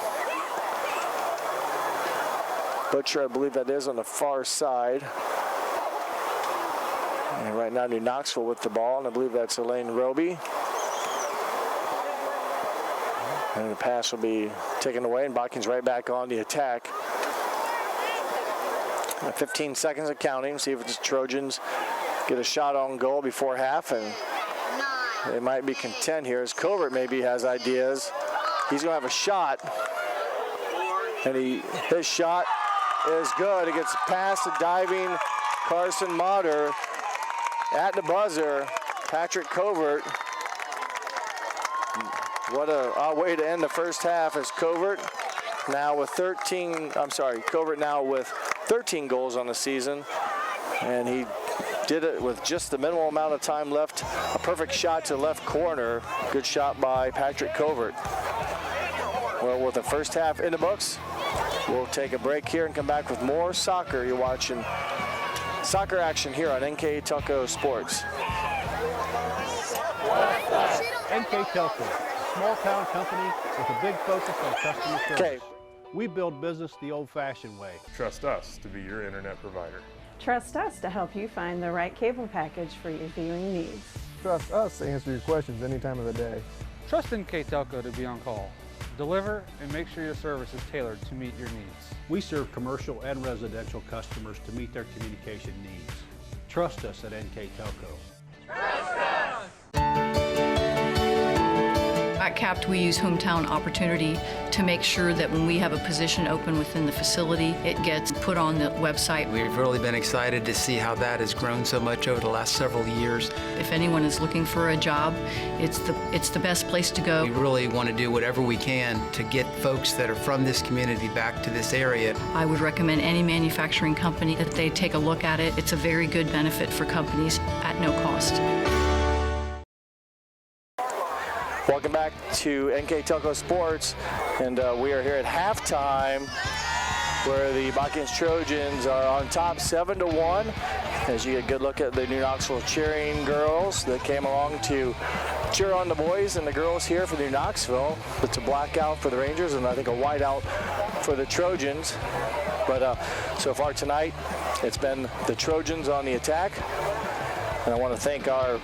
[SPEAKER 1] Butcher, I believe that is on the far side. And right now New Knoxville with the ball, and I believe that's Elaine Roby. And the pass will be taken away, and Botkins right back on the attack. 15 seconds of counting. See if the Trojans get a shot on goal before half, and they might be content here as Covert maybe has ideas. He's going to have a shot, and his shot is good. It gets past the diving Carson Motter at the buzzer. Patrick Covert. What a way to end the first half as Covert now with Covert now with 13 goals on the season, and he did it with just the minimal amount of time left. A perfect shot to left corner. Good shot by Patrick Covert. Well, with the first half in the books, we'll take a break here and come back with more soccer. You're watching soccer action here on NKTelco Sports.
[SPEAKER 8] NKTelco. Small-town company with a big focus on customer service.
[SPEAKER 1] Okay.
[SPEAKER 8] We build business the old-fashioned way.
[SPEAKER 9] Trust us to be your internet provider.
[SPEAKER 10] Trust us to help you find the right cable package for your viewing needs.
[SPEAKER 11] Trust us to answer your questions any time of the day.
[SPEAKER 12] Trust NKTelco to be on call. Deliver and make sure your service is tailored to meet your needs.
[SPEAKER 8] We serve commercial and residential customers to meet their communication needs. Trust us at NKTelco.
[SPEAKER 10] Trust us!
[SPEAKER 13] At CAPT, we use hometown opportunity to make sure that when we have a position open within the facility, it gets put on the website.
[SPEAKER 14] We've really been excited to see how that has grown so much over the last several years.
[SPEAKER 13] If anyone is looking for a job, it's the best place to go.
[SPEAKER 14] We really want to do whatever we can to get folks that are from this community back to this area.
[SPEAKER 13] I would recommend any manufacturing company that they take a look at it. It's a very good benefit for companies at no cost.
[SPEAKER 1] Welcome back to NKTelco Sports, and we are here at halftime where the Botkins Trojans are on top 7-1. As you get a good look at the New Knoxville cheering girls that came along to cheer on the boys and the girls here for New Knoxville. It's a blackout for the Rangers and I think a whiteout for the Trojans. But so far tonight, it's been the Trojans on the attack. And I want to thank our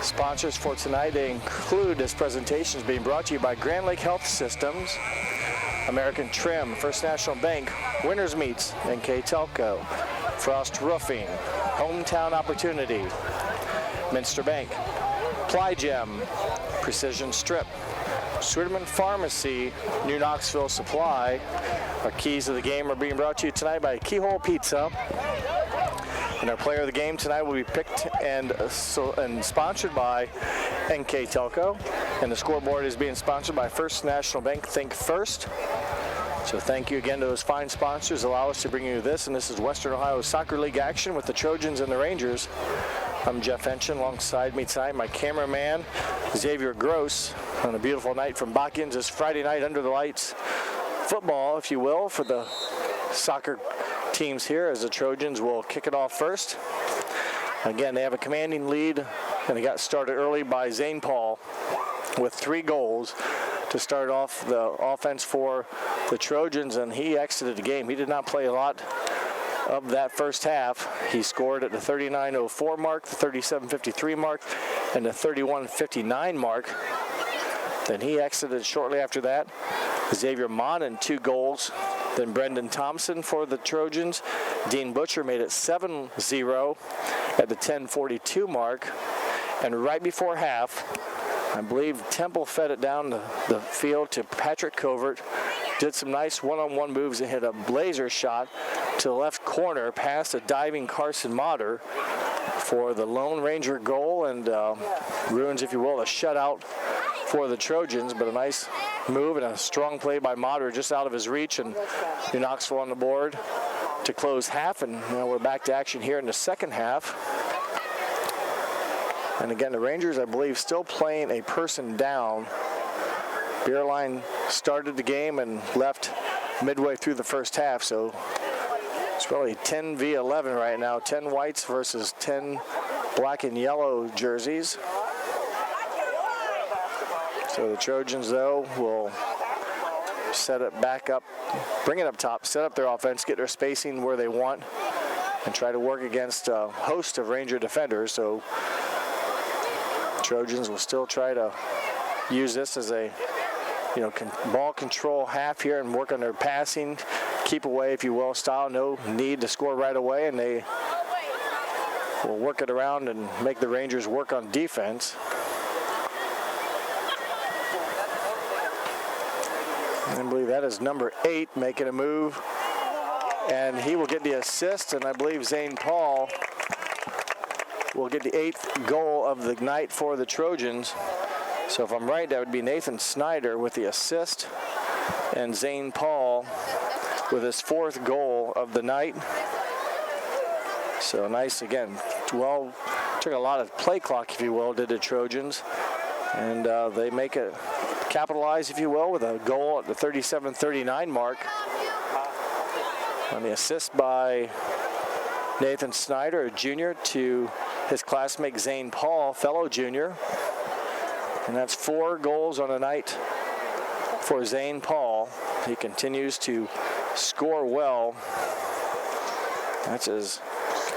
[SPEAKER 1] sponsors for tonight. They include this presentation is being brought to you by Grand Lake Health Systems, American Trim, First National Bank, Winners Meats, NKTelco, Frost Roofing, Hometown Opportunity, Minster Bank, Plygem, Precision Strip, Sweeterman Pharmacy, New Knoxville Supply. Our keys of the game are being brought to you tonight by Keyhole Pizza. And our player of the game tonight will be picked and sponsored by NKTelco. And the scoreboard is being sponsored by First National Bank, Think First. So thank you again to those fine sponsors. Allow us to bring you this. And this is Western Ohio Soccer League action with the Trojans and the Rangers. I'm Jeff Henshin. Alongside me tonight, my cameraman, Xavier Gross, on a beautiful night from Botkins. This Friday night under the lights football, if you will, for the soccer teams here, as the Trojans will kick it off first. Again, they have a commanding lead, and they got started early by Zane Paul with 3 goals to start off the offense for the Trojans, and he exited the game. He did not play a lot of that first half. He scored at the 39:04 mark, the 37:53 mark, and the 31:59 mark. Then he exited shortly after that. Xavier Monin, 2 goals. Then Brendan Thompson for the Trojans. Dean Butcher made it 7-0 at the 10:42 mark. And right before half, I believe Temple fed it down the field to Patrick Covert. Did some nice one-on-one moves and hit a blazer shot to the left corner past a diving Carson Motter for the Lone Ranger goal, and ruins, if you will, a shutout for the Trojans, but a nice move and a strong play by Motter just out of his reach, and New Knoxville on the board to close half. And now we're back to action here in the second half. And again, the Rangers, I believe, still playing a person down. Beerline started the game and left midway through the first half, so it's probably 10-11 right now. 10 whites versus 10 black and yellow jerseys. So the Trojans, though, will set it back up, bring it up top, set up their offense, get their spacing where they want, and try to work against a host of Ranger defenders. So Trojans will still try to use this as a, ball control half here and work on their passing, keep away, if you will, style. No need to score right away, and they will work it around and make the Rangers work on defense. I believe that is number 8 making a move, and he will get the assist, and I believe Zane Paul will get the 8th goal of the night for the Trojans. So if I'm right, that would be Nathan Snyder with the assist, and Zane Paul with his 4th goal of the night. So nice again. Well, took a lot of play clock, if you will, did the Trojans, and they make it capitalize, if you will, with a goal at the 37:39 mark. On the assist by Nathan Snyder, a junior, to his classmate Zane Paul, fellow junior. And that's 4 goals on the night for Zane Paul. He continues to score well.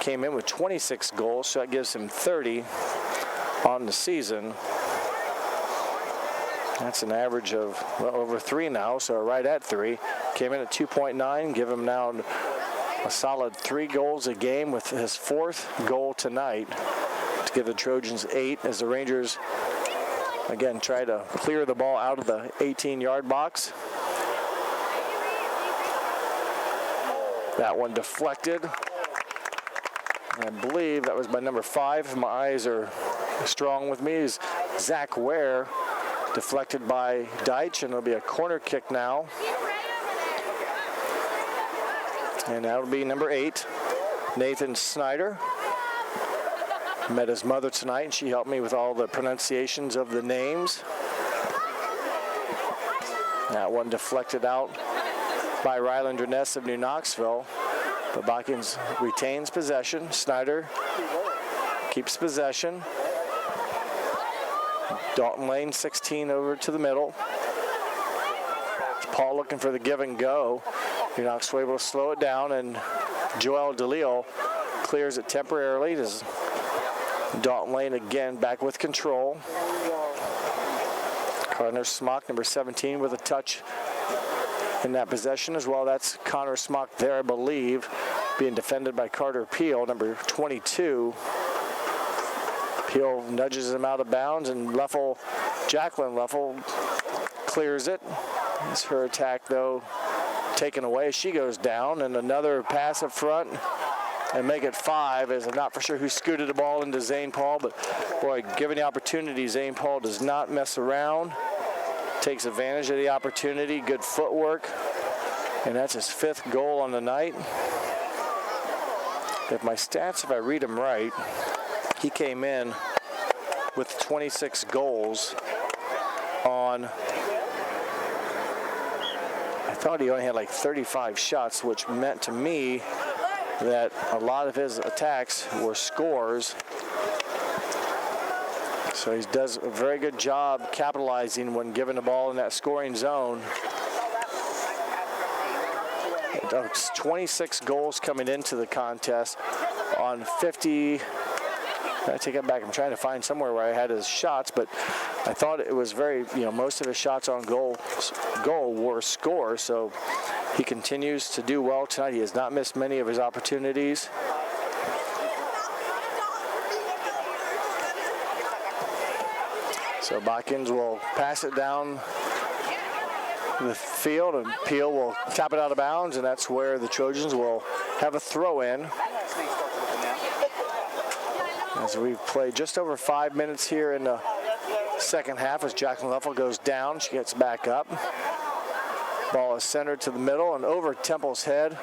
[SPEAKER 1] Came in with 26 goals, so that gives him 30 on the season. That's an average of over 3 now, so right at 3. Came in at 2.9, give him now a solid 3 goals a game with his 4th goal tonight to give the Trojans 8 as the Rangers, again, try to clear the ball out of the 18-yard box. That one deflected. I believe that was by number 5. My eyes are strong with me. Is Zach Ware. Deflected by Deitch, and it'll be a corner kick now. And that'll be number 8, Nathan Snyder. Met his mother tonight, and she helped me with all the pronunciations of the names. That one deflected out by Rylander Ness of New Knoxville. But Botkins retains possession. Snyder keeps possession. Dalton Lane, 16 over to the middle. Paul looking for the give and go. New Knoxville able to slow it down, and Joel DeLeo clears it temporarily. Does Dalton Lane again back with control. Connor Smock, number 17, with a touch in that possession as well. That's Connor Smock there, I believe, being defended by Carter Peel, number 22. Peel nudges him out of bounds, and Jacqueline Leffel clears it. It's her attack, though, taken away. She goes down, and another pass up front and make it 5, as I'm not for sure who scooted the ball into Zane Paul, but boy, given the opportunity, Zane Paul does not mess around. Takes advantage of the opportunity, good footwork, and that's his 5th goal on the night. If my stats, if I read them right, he came in with 26 goals on, I thought he only had like 35 shots, which meant to me that a lot of his attacks were scores. So he does a very good job capitalizing when given the ball in that scoring zone. It's 26 goals coming into the contest on 50. I take it back. I'm trying to find somewhere where I had his shots, but I thought it was very, most of his shots on goal were scores. So he continues to do well tonight. He has not missed many of his opportunities. So Botkins will pass it down the field, and Peel will tap it out of bounds, and that's where the Trojans will have a throw in. As we've played just over 5 minutes here in the second half, as Jacqueline Leffel goes down, she gets back up. Ball is centered to the middle and over Temple's head.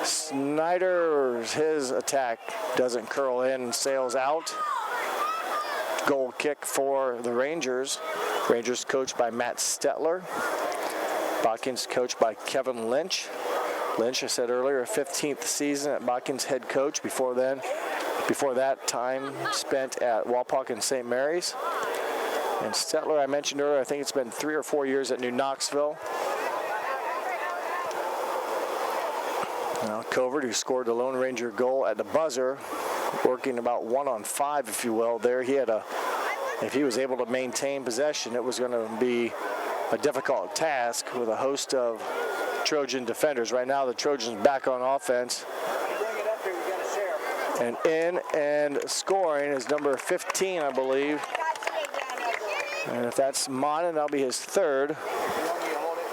[SPEAKER 1] Snyder, his attack doesn't curl in and sails out. Goal kick for the Rangers. Rangers coached by Matt Stetler. Botkins coached by Kevin Lynch. Lynch, I said earlier, a 15th season at Botkins head coach. Before that, time spent at Walpock and St. Mary's. And Stetler, I mentioned earlier, I think it's been 3 or 4 years at New Knoxville. Now Covert, who scored the Lone Ranger goal at the buzzer, working about 1-on-5, if you will. There, if he was able to maintain possession, it was going to be a difficult task with a host of Trojan defenders. Right now, the Trojans back on offense. And in and scoring is number 15, I believe. And if that's Monin, that'll be his 3rd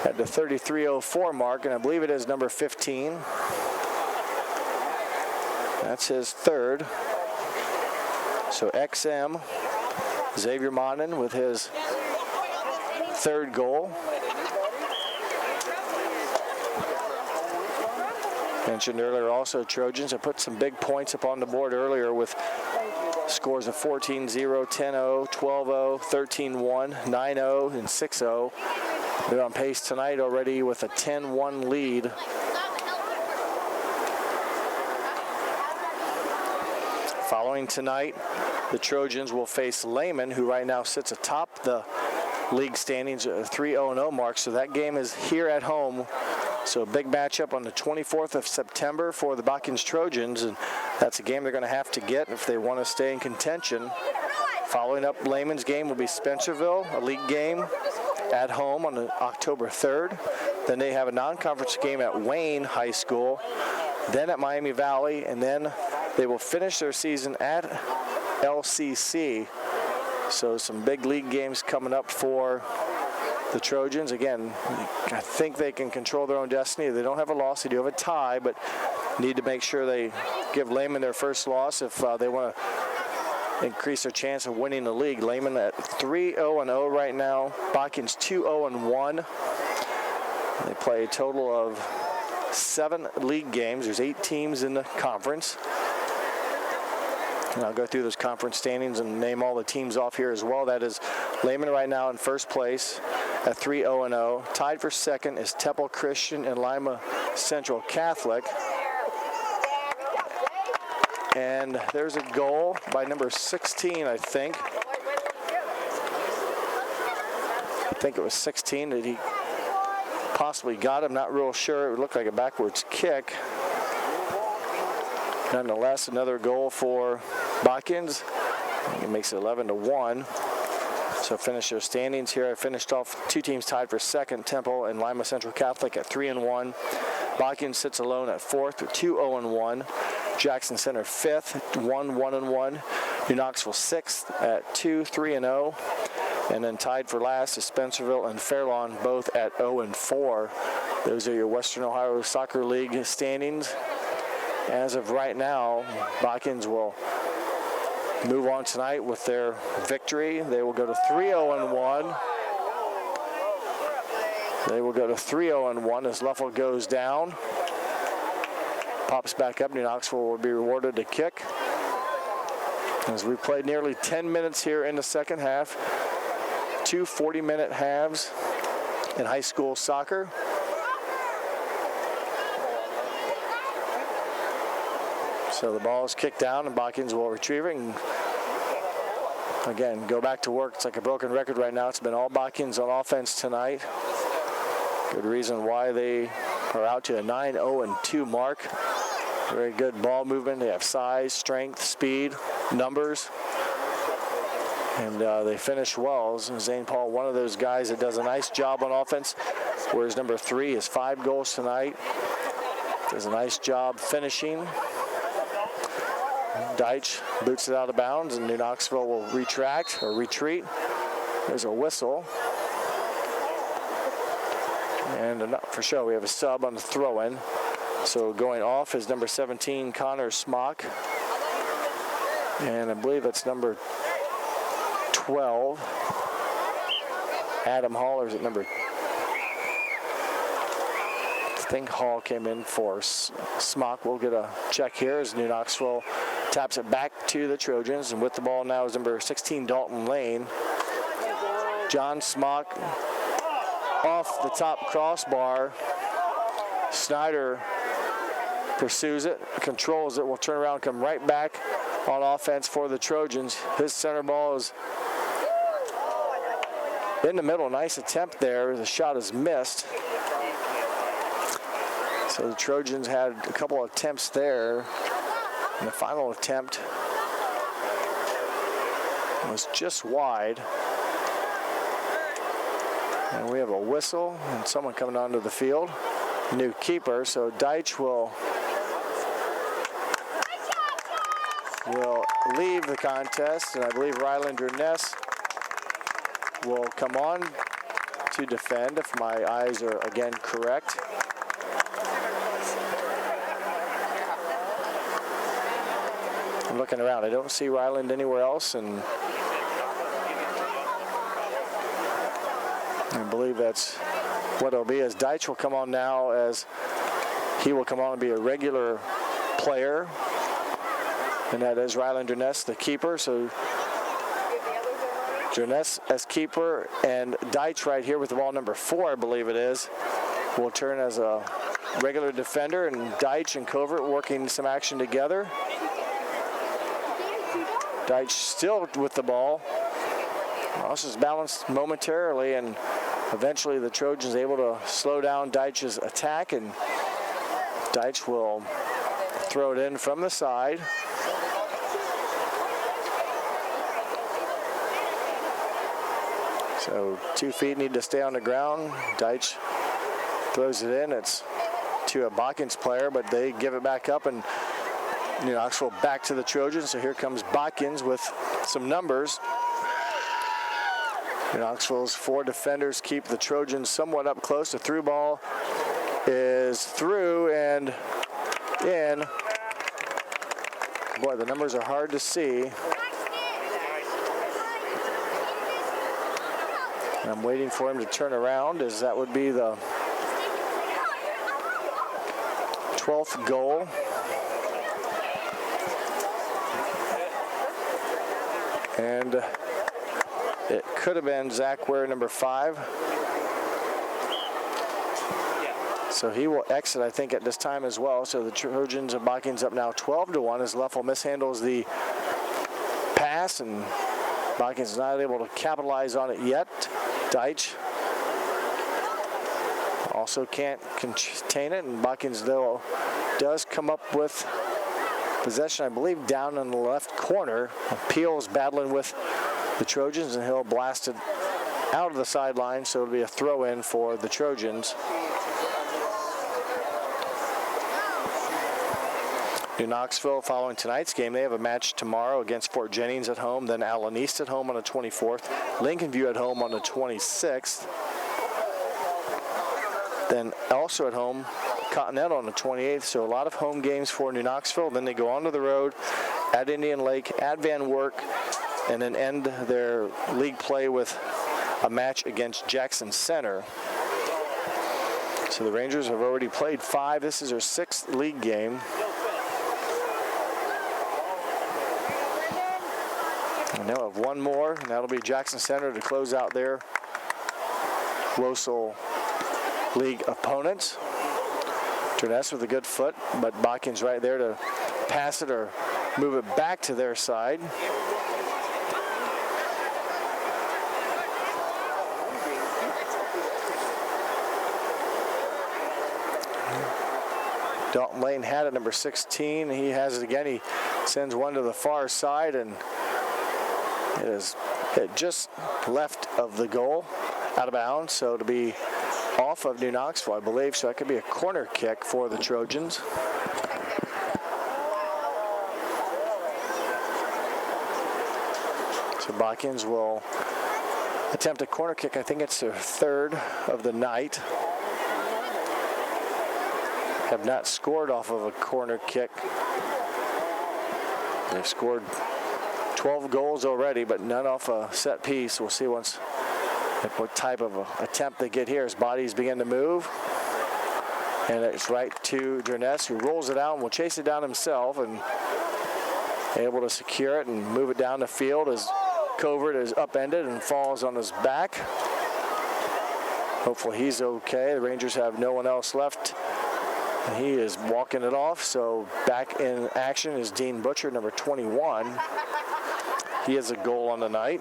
[SPEAKER 1] at the 33:04 mark, and I believe it is number 15. That's his 3rd. So XM, Xavier Monin with his 3rd goal. Mentioned earlier also, Trojans have put some big points up on the board earlier with scores of 14-0, 10-0, 12-0, 13-1, 9-0, and 6-0. They're on pace tonight already with a 10-1 lead. Following tonight, the Trojans will face Lehman, who right now sits atop the league standings at a 3-0 mark. So that game is here at home. So a big matchup on the 24th of September for the Botkins Trojans, and that's a game they're going to have to get if they want to stay in contention. Following up Lehman's game will be Spencerville, a league game at home on October 3rd. Then they have a non-conference game at Wayne High School, then at Miami Valley, and then they will finish their season at LCC. So some big league games coming up for the Trojans. Again, I think they can control their own destiny. They don't have a loss. They do have a tie, but need to make sure they give Lehman their first loss if they want to increase their chance of winning the league. Lehman at 3-0 right now. Botkins 2-0-1. They play a total of 7 league games. There's 8 teams in the conference. And I'll go through those conference standings and name all the teams off here as well. That is Lehman right now in first place at 3-0-0. Tied for second is Temple Christian and Lima Central Catholic. And there's a goal by number 16, I think. I think it was 16 that he possibly got. I'm not real sure. It looked like a backwards kick. Nonetheless, another goal for Botkins. It makes it 11-1. So finish their standings here. I finished off two teams tied for second, Temple and Lima Central Catholic at 3-1. Botkins sits alone at fourth with 2-0-1. Jackson Center fifth, 1-1-1. New Knoxville sixth at 2-3-0. And then tied for last is Spencerville and Fairlawn, both at 0-4. Those are your Western Ohio Soccer League standings. As of right now, Botkins will move on tonight with their victory. They will go to 3-0-1. They will go to 3-0-1 as Leffel goes down. Pops back up. New Knoxville will be rewarded a kick. As we played nearly 10 minutes here in the second half. Two 40-minute halves in high school soccer. So the ball is kicked down and Botkins will retrieve it and again go back to work. It's like a broken record right now. It's been all Botkins on offense tonight. Good reason why they are out to a 9-0-2 mark. Very good ball movement. They have size, strength, speed, numbers. And they finish well. Zane Paul, one of those guys that does a nice job on offense, whereas number 3 has 5 goals tonight. Does a nice job finishing. Deitch boots it out of bounds, and New Knoxville will retract or retreat. There's a whistle. And for sure, we have a sub on the throw-in. So going off is number 17, Connor Smock. And I believe that's number 12. Adam Hall, or is it number? I think Hall came in for Smock. We'll get a check here as New Knoxville taps it back to the Trojans. And with the ball now is number 16, Dalton Lane. John Smock off the top crossbar. Snyder pursues it, controls it, will turn around, come right back on offense for the Trojans. His center ball is in the middle. Nice attempt there. The shot is missed. So the Trojans had a couple of attempts there. And the final attempt was just wide. And we have a whistle and someone coming onto the field. New keeper, so Deitch will leave the contest, and I believe Rylander Ness will come on to defend, if my eyes are again correct. I'm looking around. I don't see Ryland anywhere else, and I believe that's what it'll be, as Deitch will come on now, as he will come on and be a regular player. And that is Ryland Durness, the keeper. So Durness as keeper, and Deitch right here with the ball, number 4, I believe it is, will turn as a regular defender, and Deitch and Covert working some action together. Deitch still with the ball. Lost his balance momentarily, and eventually the Trojans able to slow down Deitch's attack, and Deitch will throw it in from the side. So 2 feet need to stay on the ground. Deitch throws it in. It's to a Botkins player, but they give it back up, and New Knoxville back to the Trojans. So here comes Botkins with some numbers. New Knoxville's 4 defenders keep the Trojans somewhat up close. The through ball is through and in. Boy, the numbers are hard to see. I'm waiting for him to turn around, as that would be the 12th goal. And it could have been Zach Ware, number 5. So he will exit, I think, at this time as well. So the Trojans of Botkins up now 12-1 as Leffel mishandles the pass, and Botkins is not able to capitalize on it yet. Deitch also can't contain it, and Botkins, though, does come up with possession, I believe, down in the left corner. Peel's battling with the Trojans, and he'll blast it out of the sideline, so it'll be a throw-in for the Trojans. New Knoxville, following tonight's game, they have a match tomorrow against Fort Jennings at home, then Allen East at home on the 24th, Lincoln View at home on the 26th, then also at home, Continental on the 28th, so a lot of home games for New Knoxville. Then they go onto the road at Indian Lake, at Van Werk, and then end their league play with a match against Jackson Center. So the Rangers have already played 5. This is their 6th league game. And they'll have one more, and that'll be Jackson Center to close out their Losel League opponents. Turness with a good foot, but Botkins right there to pass it or move it back to their side. Dalton Lane had it, number 16. He has it again. He sends one to the far side, and it is hit just left of the goal, out of bounds. So to be off of New Knoxville, I believe. So that could be a corner kick for the Trojans. So Botkins will attempt a corner kick. I think it's their 3rd of the night. Have not scored off of a corner kick. They've scored 12 goals already, but none off a set piece. We'll see once what type of attempt they get here as bodies begin to move. And it's right to Turness, who rolls it out and will chase it down himself, and able to secure it and move it down the field as Covert is upended and falls on his back. Hopefully he's okay. The Rangers have no one else left. And he is walking it off, so back in action is Dean Butcher, number 21. He has a goal on the night.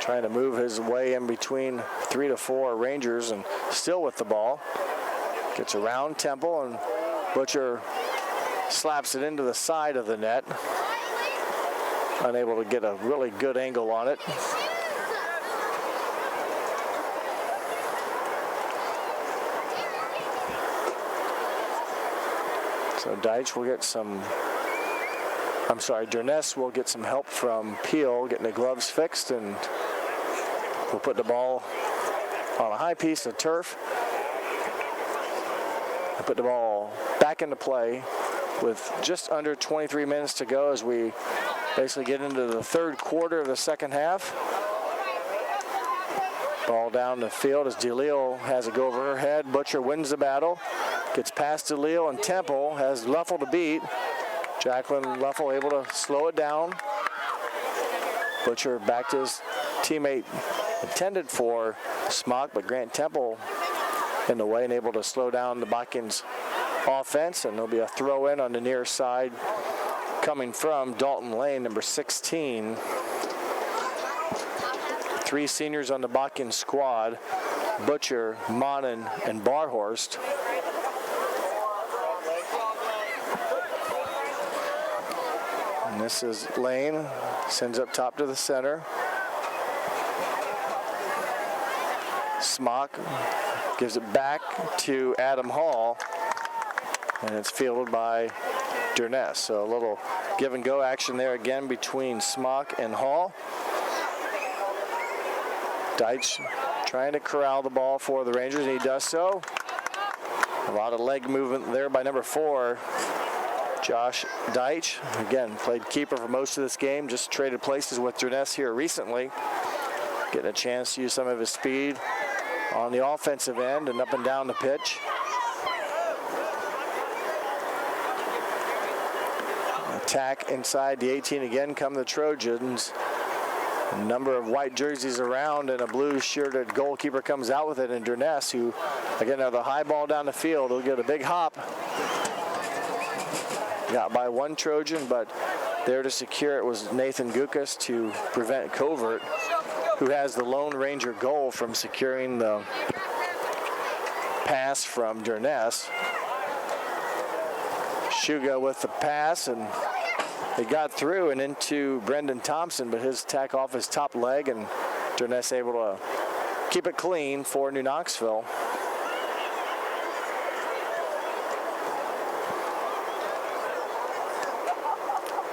[SPEAKER 1] Trying to move his way in between 3 to 4 Rangers, and still with the ball. Gets around Temple, and Butcher slaps it into the side of the net. Unable to get a really good angle on it. So Deitch will get some, Turness will get some help from Peel, getting the gloves fixed, and we'll put the ball on a high piece of turf and put the ball back into play with just under 23 minutes to go as we basically get into the 3rd quarter of the second half. Ball down the field as DeLeo has it go over her head. Butcher wins the battle. Gets past DeLeo, and Temple has Leffel to beat. Jacqueline Leffel able to slow it down. Butcher back to his teammate intended for Smock, but Grant Temple in the way and able to slow down the Botkins offense, and there'll be a throw in on the near side coming from Dalton Lane, number 16. 3 seniors on the Botkins squad: Butcher, Monin, and Barhorst. And this is Lane, sends up top to the center. Smock gives it back to Adam Hall, and it's fielded by Turness. So a little give and go action there again between Smock and Hall. Deitch trying to corral the ball for the Rangers, and he does so. A lot of leg movement there by number 4. Josh Deitch, again, played keeper for most of this game, just traded places with Turness here recently. Getting a chance to use some of his speed on the offensive end and up and down the pitch. Attack inside the 18 again come the Trojans. A number of white jerseys around, and a blue-shirted goalkeeper comes out with it, and Durness, who, again, have the high ball down the field, will get a big hop. Got by one Trojan, but there to secure it was Nathan Gukas to prevent Covert, who has the Lone Ranger goal, from securing the pass from Durness. Shuga with the pass, and he got through and into Brendan Thompson, but his attack off his top leg, and Durness able to keep it clean for New Knoxville.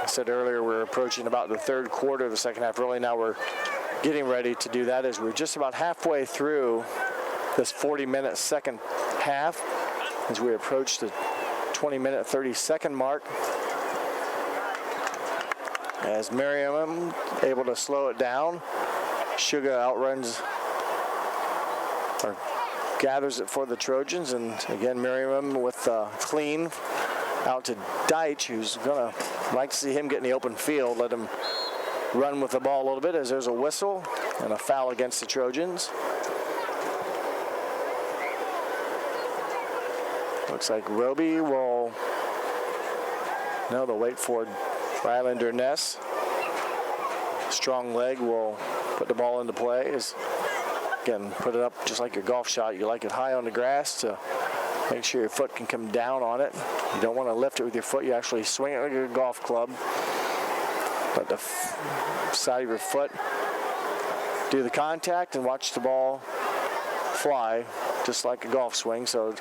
[SPEAKER 1] I said earlier we're approaching about the third quarter of the second half. Really now we're getting ready to do that, as we're just about halfway through this 40-minute second half as we approach the 20-minute 30-second mark. As Merriam able to slow it down, Shuga outruns or gathers it for the Trojans, and again Merriam with clean out to Deitch, who's gonna like to see him get in the open field. Let him run with the ball a little bit, as there's a whistle and a foul against the Trojans. Looks like Roby will, no, they'll wait for Ryland Durness. Strong leg will put the ball into play. Again, put it up just like your golf shot. You like it high on the grass to make sure your foot can come down on it. You don't want to lift it with your foot. You actually swing it like a golf club. Let the side of your foot do the contact and watch the ball fly just like a golf swing. So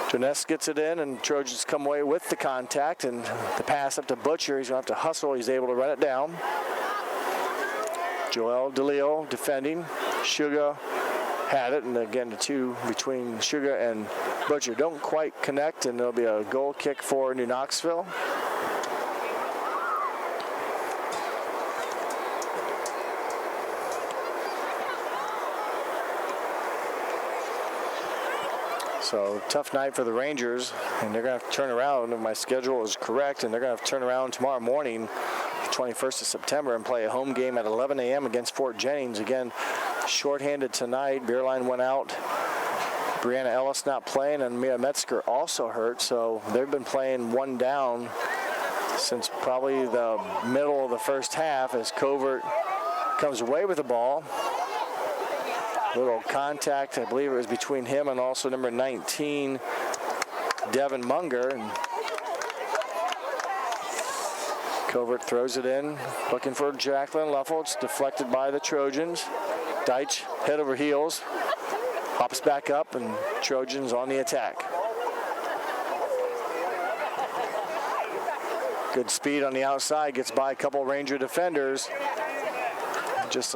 [SPEAKER 1] Durness gets it in, and Trojans come away with the contact, and the pass up to Butcher. He's going to have to hustle. He's able to run it down. Joel DeLeo defending. Shuga had it, and again the two between Shuga and Butcher don't quite connect, and there'll be a goal kick for New Knoxville. So tough night for the Rangers, and they're going to have to turn around, if my schedule is correct, and they're going to have to turn around tomorrow morning, the 21st of September, and play a home game at 11 a.m. against Fort Jennings. Again, shorthanded tonight. Beerline went out. Brianna Ellis not playing, and Mia Metzger also hurt, so they've been playing one down since probably the middle of the first half, as Covert comes away with the ball. Little contact, I believe it was between him and also number 19, Devin Munger. And Covert throws it in, looking for Jacqueline Leffel. It's deflected by the Trojans. Deitch, head over heels, hops back up, and Trojans on the attack. Good speed on the outside, gets by a couple Ranger defenders. Just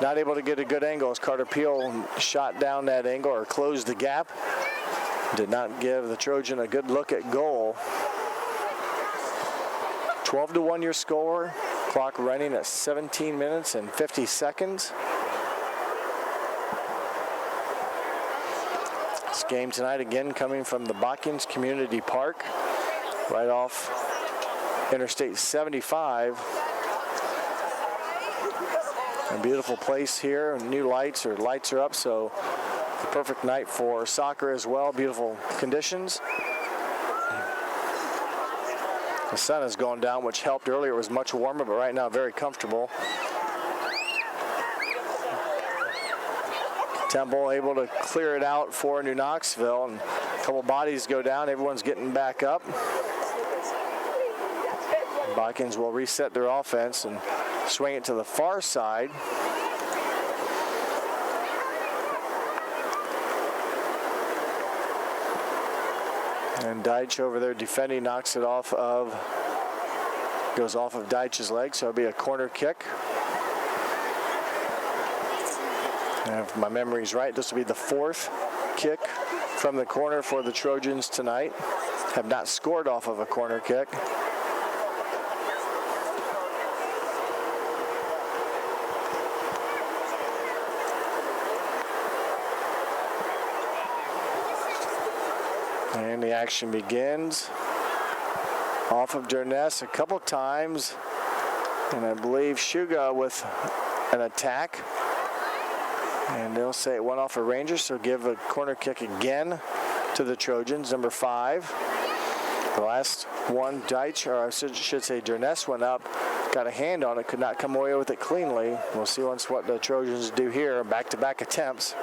[SPEAKER 1] not able to get a good angle as Carter Peel shot down that angle or closed the gap. Did not give the Trojan a good look at goal. 12-1 your score. Clock running at 17 minutes and 50 seconds. This game tonight again coming from the Botkins Community Park, right off Interstate 75. A beautiful place here. New lights are up, so perfect night for soccer as well. Beautiful conditions. The sun has gone down, which helped. Earlier it was much warmer, but right now very comfortable. Temple able to clear it out for New Knoxville, and a couple bodies go down. Everyone's getting back up. Botkins will reset their offense and swing it to the far side. And Deitch over there defending knocks it off of, goes off of Deitch's leg, so it'll be a corner kick. And if my memory's right, this will be the fourth kick from the corner for the Trojans tonight. Have not scored off of a corner kick. And the action begins. Off of Durness a couple times. And I believe Shuga with an attack. And they'll say it went off a Ranger, so give a corner kick again to the Trojans, number 5. The last one, Deitch, or I should say Durness, went up, got a hand on it, could not come away with it cleanly. We'll see once what the Trojans do here, back-to-back attempts.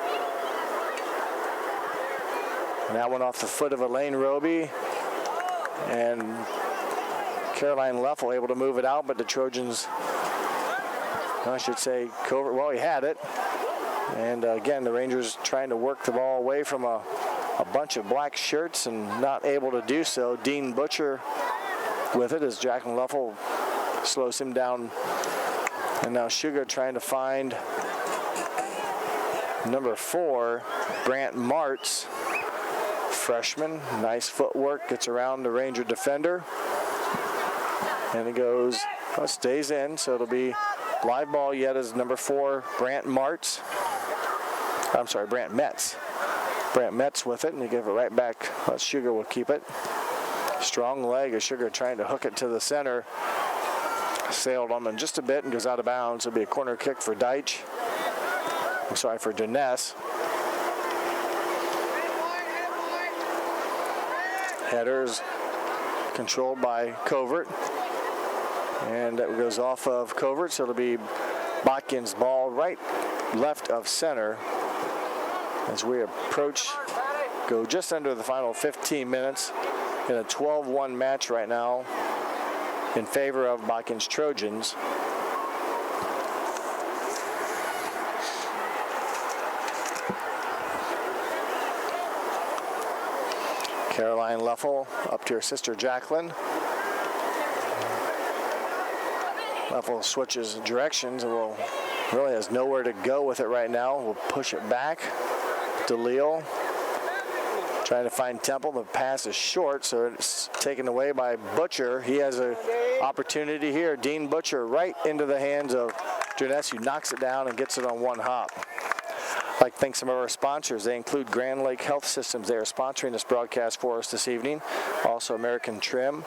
[SPEAKER 1] And that one off the foot of Elaine Roby, and Caroline Leffel able to move it out, but the Trojans, I should say, Covert, well, he had it. And again, the Rangers trying to work the ball away from a bunch of black shirts and not able to do so. Dean Butcher with it as Jacqueline Leffel slows him down. And now Sugar trying to find number 4, Brant Martz, freshman. Nice footwork, gets around the Ranger defender. And it goes, well, stays in, so it'll be live ball yet as number 4, Brant Martz. I'm sorry, Brant Metz. Brant Metz with it, and you give it right back. Sugar will keep it. Strong leg of Sugar trying to hook it to the center. Sailed on him just a bit and goes out of bounds. It'll be a corner kick for Deitch. I'm sorry, for Durness. Headers controlled by Covert. And that goes off of Covert, so it'll be Botkins' ball right left of center as we approach, go just under the final 15 minutes in a 12-1 match right now in favor of Botkins Trojans. Caroline Leffel up to her sister Jacqueline. Leffel switches directions and really has nowhere to go with it right now. We'll push it back. DeLille trying to find Temple. The pass is short, so it's taken away by Butcher. He has an opportunity here. Dean Butcher right into the hands of Durness, who knocks it down and gets it on one hop. I'd like to thank some of our sponsors. They include Grand Lake Health Systems. They are sponsoring this broadcast for us this evening. Also American Trim,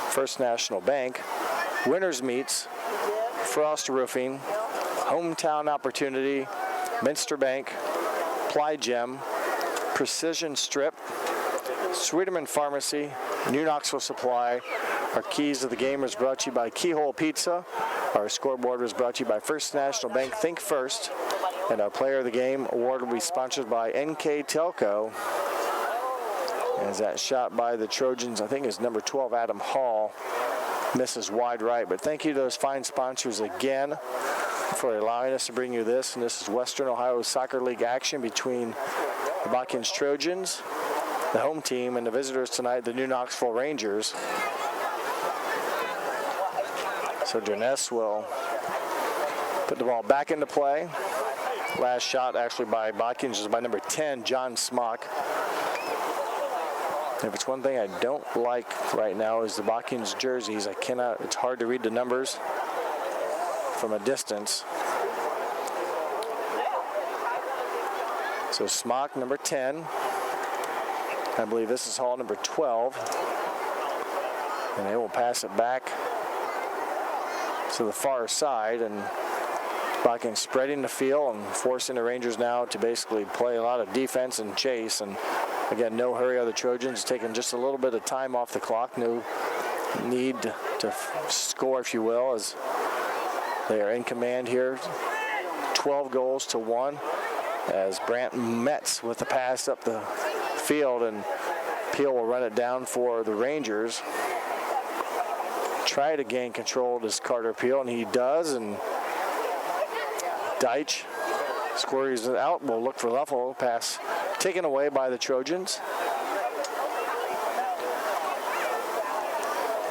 [SPEAKER 1] First National Bank, Winners Meats, Frost Roofing, Hometown Opportunity, Minster Bank, Ply Gem, Precision Strip, Sweeterman Pharmacy, New Knoxville Supply. Our Keys to the Game is brought to you by Keyhole Pizza. Our scoreboard was brought to you by First National Bank, Think First. And our Player of the Game award will be sponsored by NKTelco. As that shot by the Trojans, I think is number 12, Adam Hall, misses wide right. But thank you to those fine sponsors again for allowing us to bring you this. And this is Western Ohio Soccer League action between the Botkins Trojans, the home team, and the visitors tonight, the New Knoxville Rangers. So Durness will put the ball back into play. Last shot actually by Botkins is by number 10, John Smock. If it's one thing I don't like right now is the Botkins jerseys. It's hard to read the numbers from a distance. So Smock, number 10. I believe this is Hall, number 12. And they will pass it back to the far side, and Botkins spreading the field and forcing the Rangers now to basically play a lot of defense and chase. And again, no hurry on the Trojans, taking just a little bit of time off the clock. No need to score, if you will, as they are in command here. 12 goals to 1 as Brant Metz with the pass up the field, and Peel will run it down for the Rangers. Try to gain control of this Carter Peel, and he does, and Deitch squirts it out. We'll look for Leffel. Pass taken away by the Trojans.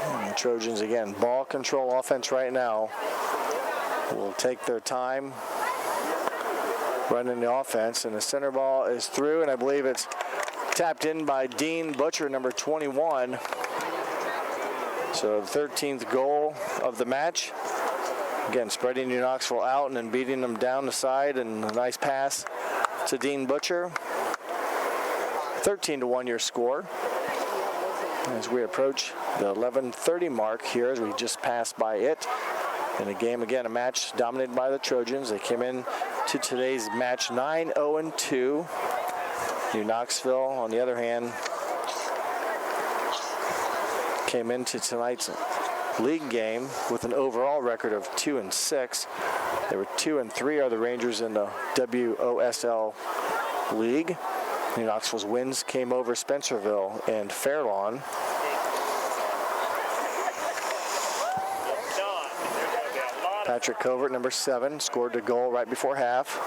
[SPEAKER 1] And the Trojans, again, ball control offense right now. Will take their time running the offense, and the center ball is through, and I believe it's tapped in by Dean Butcher, number 21. So the 13th goal of the match. Again, spreading New Knoxville out and then beating them down the side, and a nice pass to Dean Butcher. 13-1 your score. As we approach the 11:30 mark here, as we just passed by it In a game, again, a match dominated by the Trojans. They came in to today's match 9-0-2. New Knoxville, on the other hand, came into tonight's league game with an overall record of 2-6. They were 2-3 are the Rangers in the WOSL league. New Knoxville's wins came over Spencerville and Fairlawn. Patrick Covert, number 7, scored a goal right before half.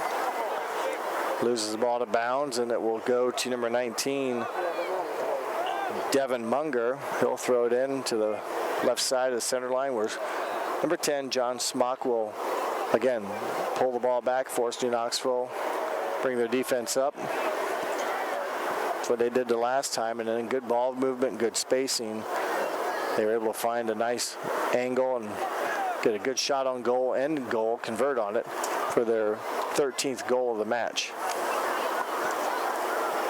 [SPEAKER 1] Loses the ball to bounds, and it will go to number 19, Devin Munger. He'll throw it in to the left side of the center line, where number 10, John Smock, will again pull the ball back, force New Knoxville, bring their defense up. That's what they did the last time, and then good ball movement, good spacing. They were able to find a nice angle and get a good shot on goal and convert on it for their 13th goal of the match.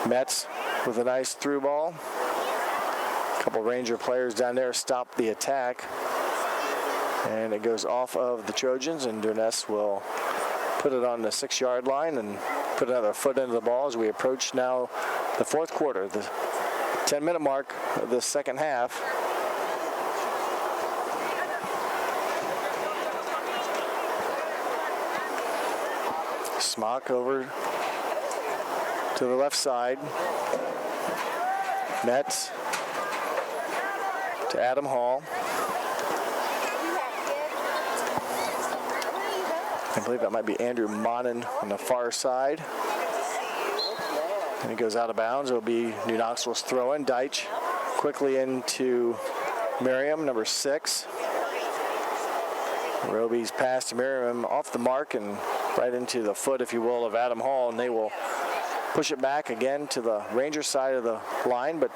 [SPEAKER 1] Metz with a nice through ball. A couple Ranger players down there stop the attack. And it goes off of the Trojans, and Durness will put it on the 6-yard line and put another foot into the ball as we approach now the fourth quarter, the 10-minute mark of the second half. Smock over to the left side. Metz to Adam Hall. I believe that might be Andrew Monin on the far side. And he goes out of bounds. It'll be New Knoxville's throw-in. Deitch quickly into Merriam, number 6. Roby's pass to Merriam off the mark and right into the foot, if you will, of Adam Hall, and they will push it back again to the Ranger side of the line, but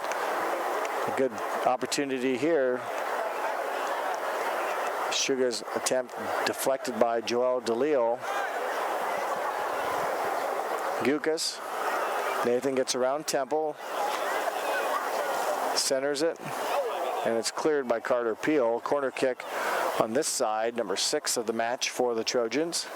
[SPEAKER 1] a good opportunity here. Sugar's attempt deflected by Joel DeLeo. Gukas. Nathan gets around Temple, centers it, and it's cleared by Carter Peel. Corner kick on this side, number 6 of the match for the Trojans.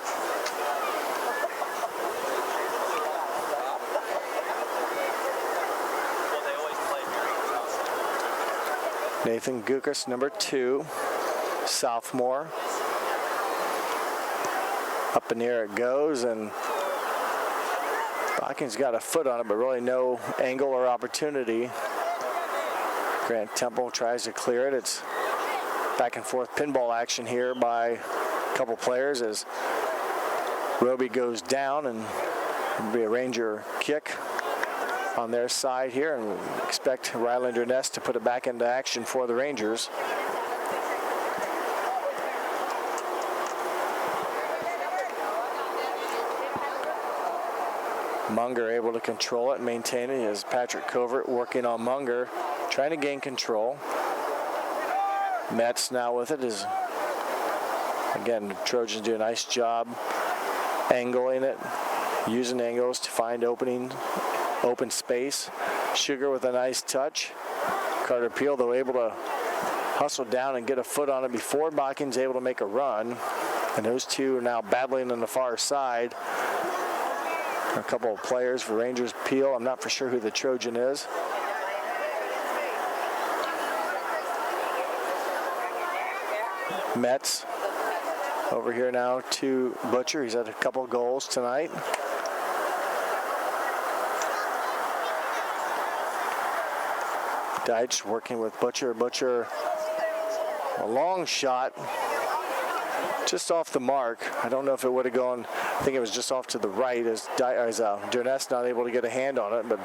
[SPEAKER 1] Nathan Gukas, number 2, sophomore. Up in the air it goes, and Botkins got a foot on it, but really no angle or opportunity. Grant Temple tries to clear it. It's back and forth pinball action here by a couple players as Roby goes down, and it'll be a Ranger kick on their side here, and we expect Rylander Ness to put it back into action for the Rangers. Munger able to control it and maintain it as Patrick Covert working on Munger, trying to gain control. Metz now with it is, again, the Trojans do a nice job angling it, using angles to find open space. Sugar with a nice touch. Carter Peel, though, able to hustle down and get a foot on it before Botkins able to make a run. And those two are now battling on the far side. A couple of players for Rangers. Peel, I'm not for sure who the Trojan is. Metz over here now to Butcher. He's had a couple goals tonight. Deitch working with Butcher. Butcher, a long shot, just off the mark. I don't know if it would have gone, I think it was just off to the right as Durness not able to get a hand on it, but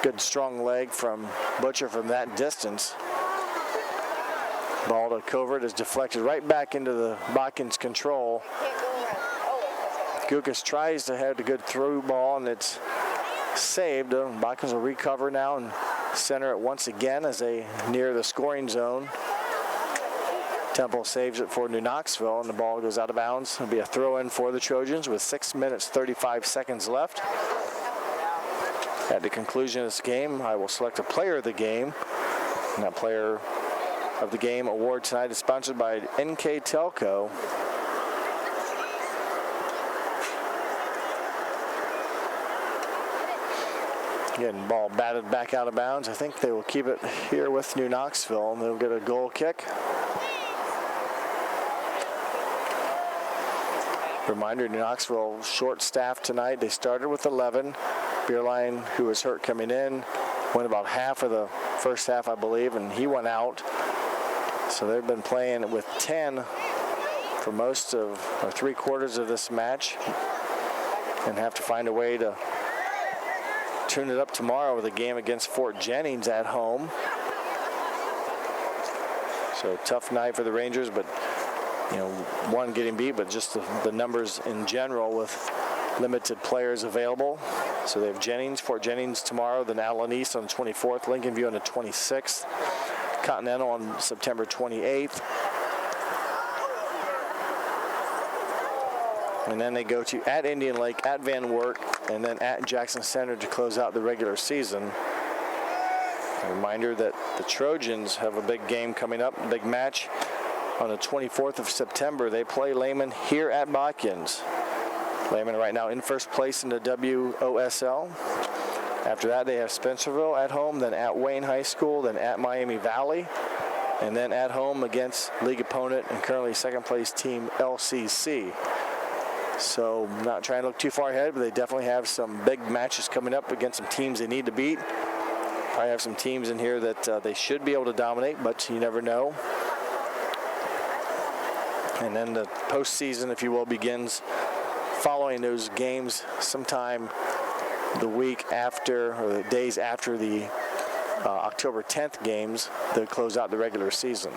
[SPEAKER 1] good strong leg from Butcher from that distance. Ball to Covert is deflected right back into the Botkins control. Gukas tries to have a good through ball, and it's saved. Botkins will recover now and center it once again as they near the scoring zone. Temple saves it for New Knoxville, and the ball goes out of bounds. It'll be a throw-in for the Trojans with 6 minutes, 35 seconds left. At the conclusion of this game, I will select a player of the game. And that player of the game award tonight is sponsored by NKTelco. Again, ball batted back out of bounds. I think they will keep it here with New Knoxville, and they'll get a goal kick. Reminder, New Knoxville short-staffed tonight. They started with 11. Beerline, who was hurt coming in, went about half of the first half, I believe, and he went out. So they've been playing with 10 for most of, or 3/4 of this match, and have to find a way to tune it up tomorrow with a game against Fort Jennings at home. So tough night for the Rangers, but one getting beat, but just the numbers in general with limited players available. So they have Fort Jennings tomorrow, then Allen East on the 24th, Lincoln View on the 26th, Continental on September 28th. And then they go to at Indian Lake, at Van Wert, and then at Jackson Center to close out the regular season. A reminder that the Trojans have a big game coming up, a big match. On the 24th of September, they play Lehman here at Botkins. Lehman right now in first place in the WOSL. After that, they have Spencerville at home, then at Wayne High School, then at Miami Valley, and then at home against league opponent and currently second place team LCC. So not trying to look too far ahead, but they definitely have some big matches coming up against some teams they need to beat. Probably have some teams in here that they should be able to dominate, but you never know. And then the postseason, if you will, begins following those games sometime the week after, or the days after the October 10th games that close out the regular season.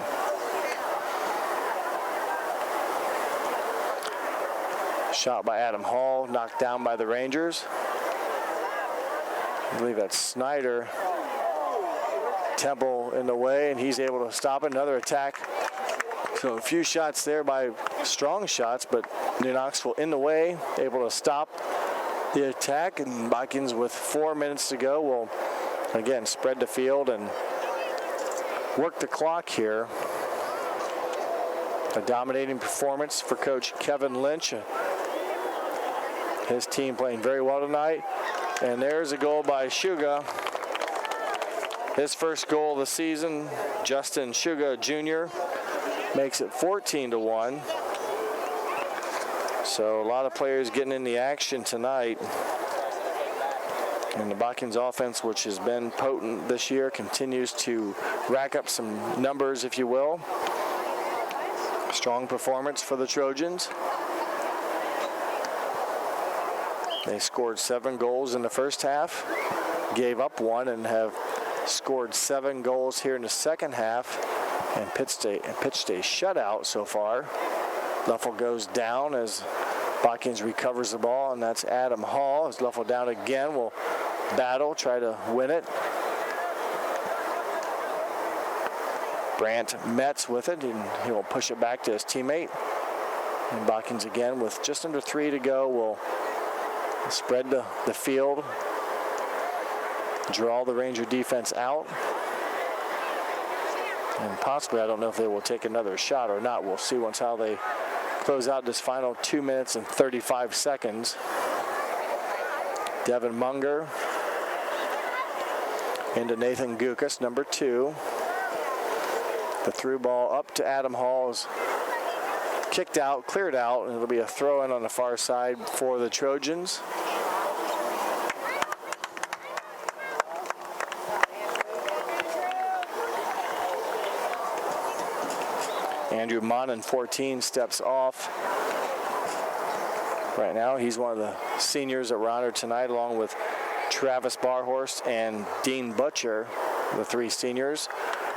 [SPEAKER 1] Shot by Adam Hall, knocked down by the Rangers. I believe that's Snyder. Temple in the way, and he's able to stop it. Another attack. So a few shots there by strong shots, but New Knoxville in the way, able to stop the attack. And Botkins, with 4 minutes to go, will again spread the field and work the clock here. A dominating performance for Coach Kevin Lynch. His team playing very well tonight. And there's a goal by Shuga. His first goal of the season, Justin Shuga Jr. makes it 14-1. So a lot of players getting in the action tonight. And the Botkins offense, which has been potent this year, continues to rack up some numbers, if you will. Strong performance for the Trojans. They scored 7 goals in the first half, gave up 1, and have scored 7 goals here in the second half, and pitched a shutout so far. Luffel goes down as Botkins recovers the ball, and that's Adam Hall. As Luffel down again, will battle, try to win it. Brant Metz with it, and he will push it back to his teammate. And Botkins again, with just under 3 to go, will spread the field, draw the Ranger defense out, and possibly, I don't know if they will take another shot or not. We'll see once how they close out this final 2 minutes and 35 seconds. Devin Munger into Nathan Gukas, number 2. The through ball up to Adam Hall is kicked out, cleared out, and it'll be a throw in on the far side for the Trojans. Andrew Monin, 14, steps off. Right now, he's one of the seniors that were honored tonight, along with Travis Barhorst and Dean Butcher, the 3 seniors.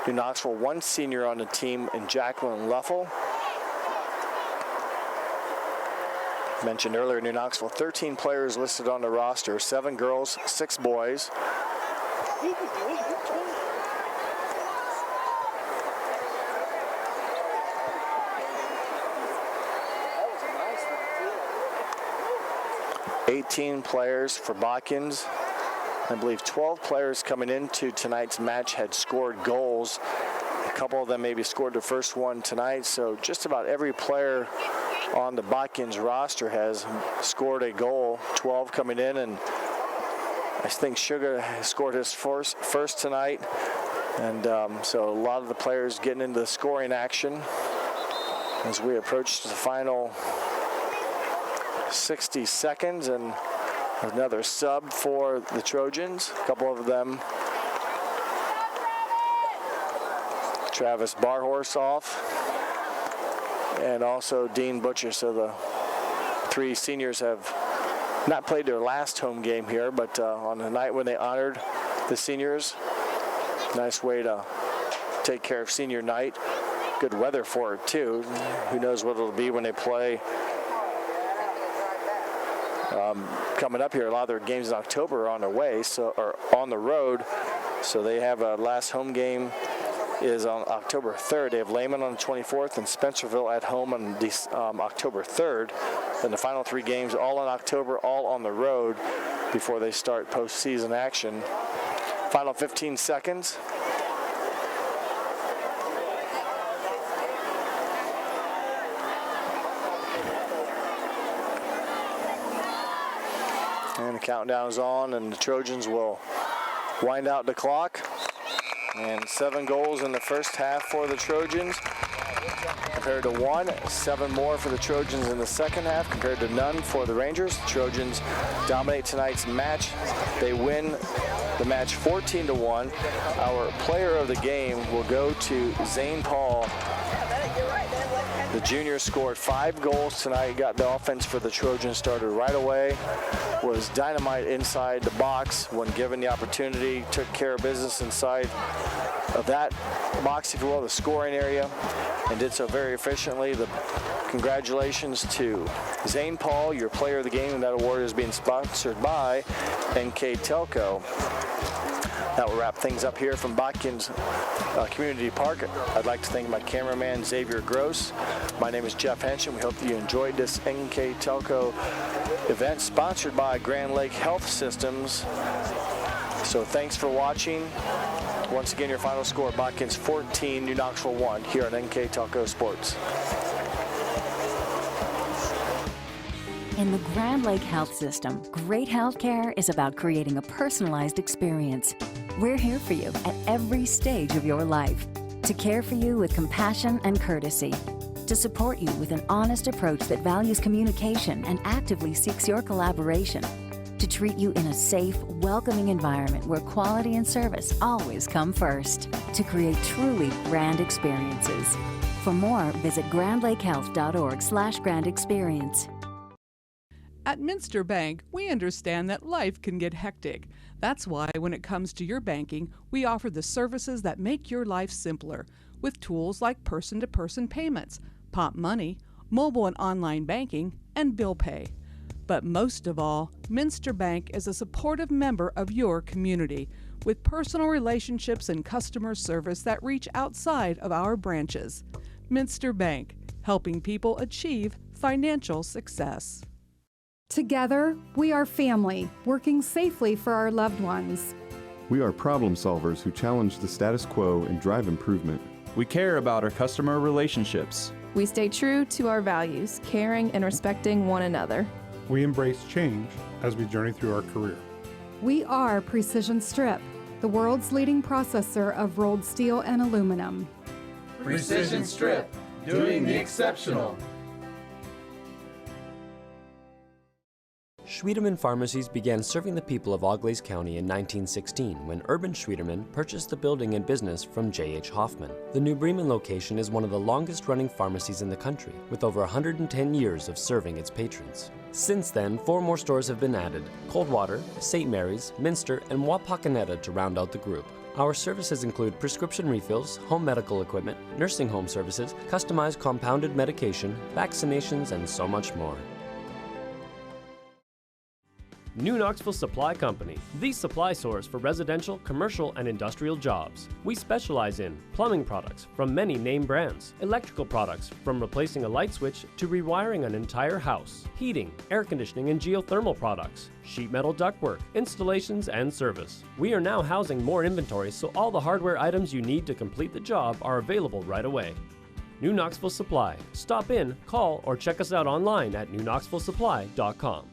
[SPEAKER 1] New Knoxville, 1 senior on the team in Jacqueline Luffel. Mentioned earlier, New Knoxville, 13 players listed on the roster, 7 girls, 6 boys. $18 players for Botkins. I believe 12 players coming into tonight's match had scored goals. A couple of them maybe scored the first one tonight, so just about every player on the Botkins roster has scored a goal. 12 coming in, and I think Sugar scored his first tonight, and so a lot of the players getting into the scoring action as we approach the final 60 seconds, and another sub for the Trojans. A couple of them. Travis Barhorse off, and also Dean Butcher. So the three seniors have not played their last home game here, but on the night when they honored the seniors, nice way to take care of senior night. Good weather for it too. Who knows what it'll be when they play coming up here. A lot of their games in October are on their way, or on the road. So they have a last home game is on October 3rd. They have Lehman on the 24th and Spencerville at home on October 3rd. Then the final three games all in October, all on the road before they start postseason action. Final 15 seconds. And the countdown is on, and the Trojans will wind out the clock. And 7 goals in the first half for the Trojans compared to 1. 7 more for the Trojans in the second half compared to none for the Rangers. The Trojans dominate tonight's match. They win the match 14-1. Our player of the game will go to Zane Paul. The junior scored 5 goals tonight, got the offense for the Trojans started right away, was dynamite inside the box when given the opportunity, took care of business inside of that box, if you will, the scoring area, and did so very efficiently. Congratulations to Zane Paul, your player of the game, and that award is being sponsored by NKTelco. That will wrap things up here from Botkins Community Park. I'd like to thank my cameraman, Xavier Gross. My name is Jeff Henson. We hope that you enjoyed this NKTelco event sponsored by Grand Lake Health Systems. So thanks for watching. Once again, your final score, Botkins 14, New Knoxville 1, here on NKTelco Sports.
[SPEAKER 15] In the Grand Lake Health System, great health care is about creating a personalized experience. We're here for you at every stage of your life, to care for you with compassion and courtesy, to support you with an honest approach that values communication and actively seeks your collaboration, to treat you in a safe, welcoming environment where quality and service always come first, to create truly grand experiences. For more, visit grandlakehealth.org/grandexperience.
[SPEAKER 16] At Minster Bank, we understand that life can get hectic. That's why when it comes to your banking, we offer the services that make your life simpler, with tools like person-to-person payments, Pop Money, mobile and online banking, and bill pay. But most of all, Minster Bank is a supportive member of your community, with personal relationships and customer service that reach outside of our branches. Minster Bank, helping people achieve financial success.
[SPEAKER 17] Together, we are family, working safely for our loved ones.
[SPEAKER 18] We are problem solvers who challenge the status quo and drive improvement.
[SPEAKER 19] We care about our customer relationships.
[SPEAKER 20] We stay true to our values, caring and respecting one another.
[SPEAKER 21] We embrace change as we journey through our career.
[SPEAKER 17] We are Precision Strip, the world's leading processor of rolled steel and aluminum.
[SPEAKER 22] Precision Strip, doing the exceptional.
[SPEAKER 23] Schwiedemann Pharmacies began serving the people of Auglaize County in 1916 when Urban Schwiedemann purchased the building and business from J.H. Hoffman. The New Bremen location is one of the longest-running pharmacies in the country, with over 110 years of serving its patrons. Since then, 4 more stores have been added: Coldwater, St. Mary's, Minster, and Wapakoneta to round out the group. Our services include prescription refills, home medical equipment, nursing home services, customized compounded medication, vaccinations, and so much more.
[SPEAKER 24] New Knoxville Supply Company, the supply source for residential, commercial, and industrial jobs. We specialize in plumbing products from many name brands, electrical products from replacing a light switch to rewiring an entire house, heating, air conditioning, and geothermal products, sheet metal ductwork, installations, and service. We are now housing more inventory, so all the hardware items you need to complete the job are available right away. New Knoxville Supply. Stop in, call, or check us out online at newknoxvillesupply.com.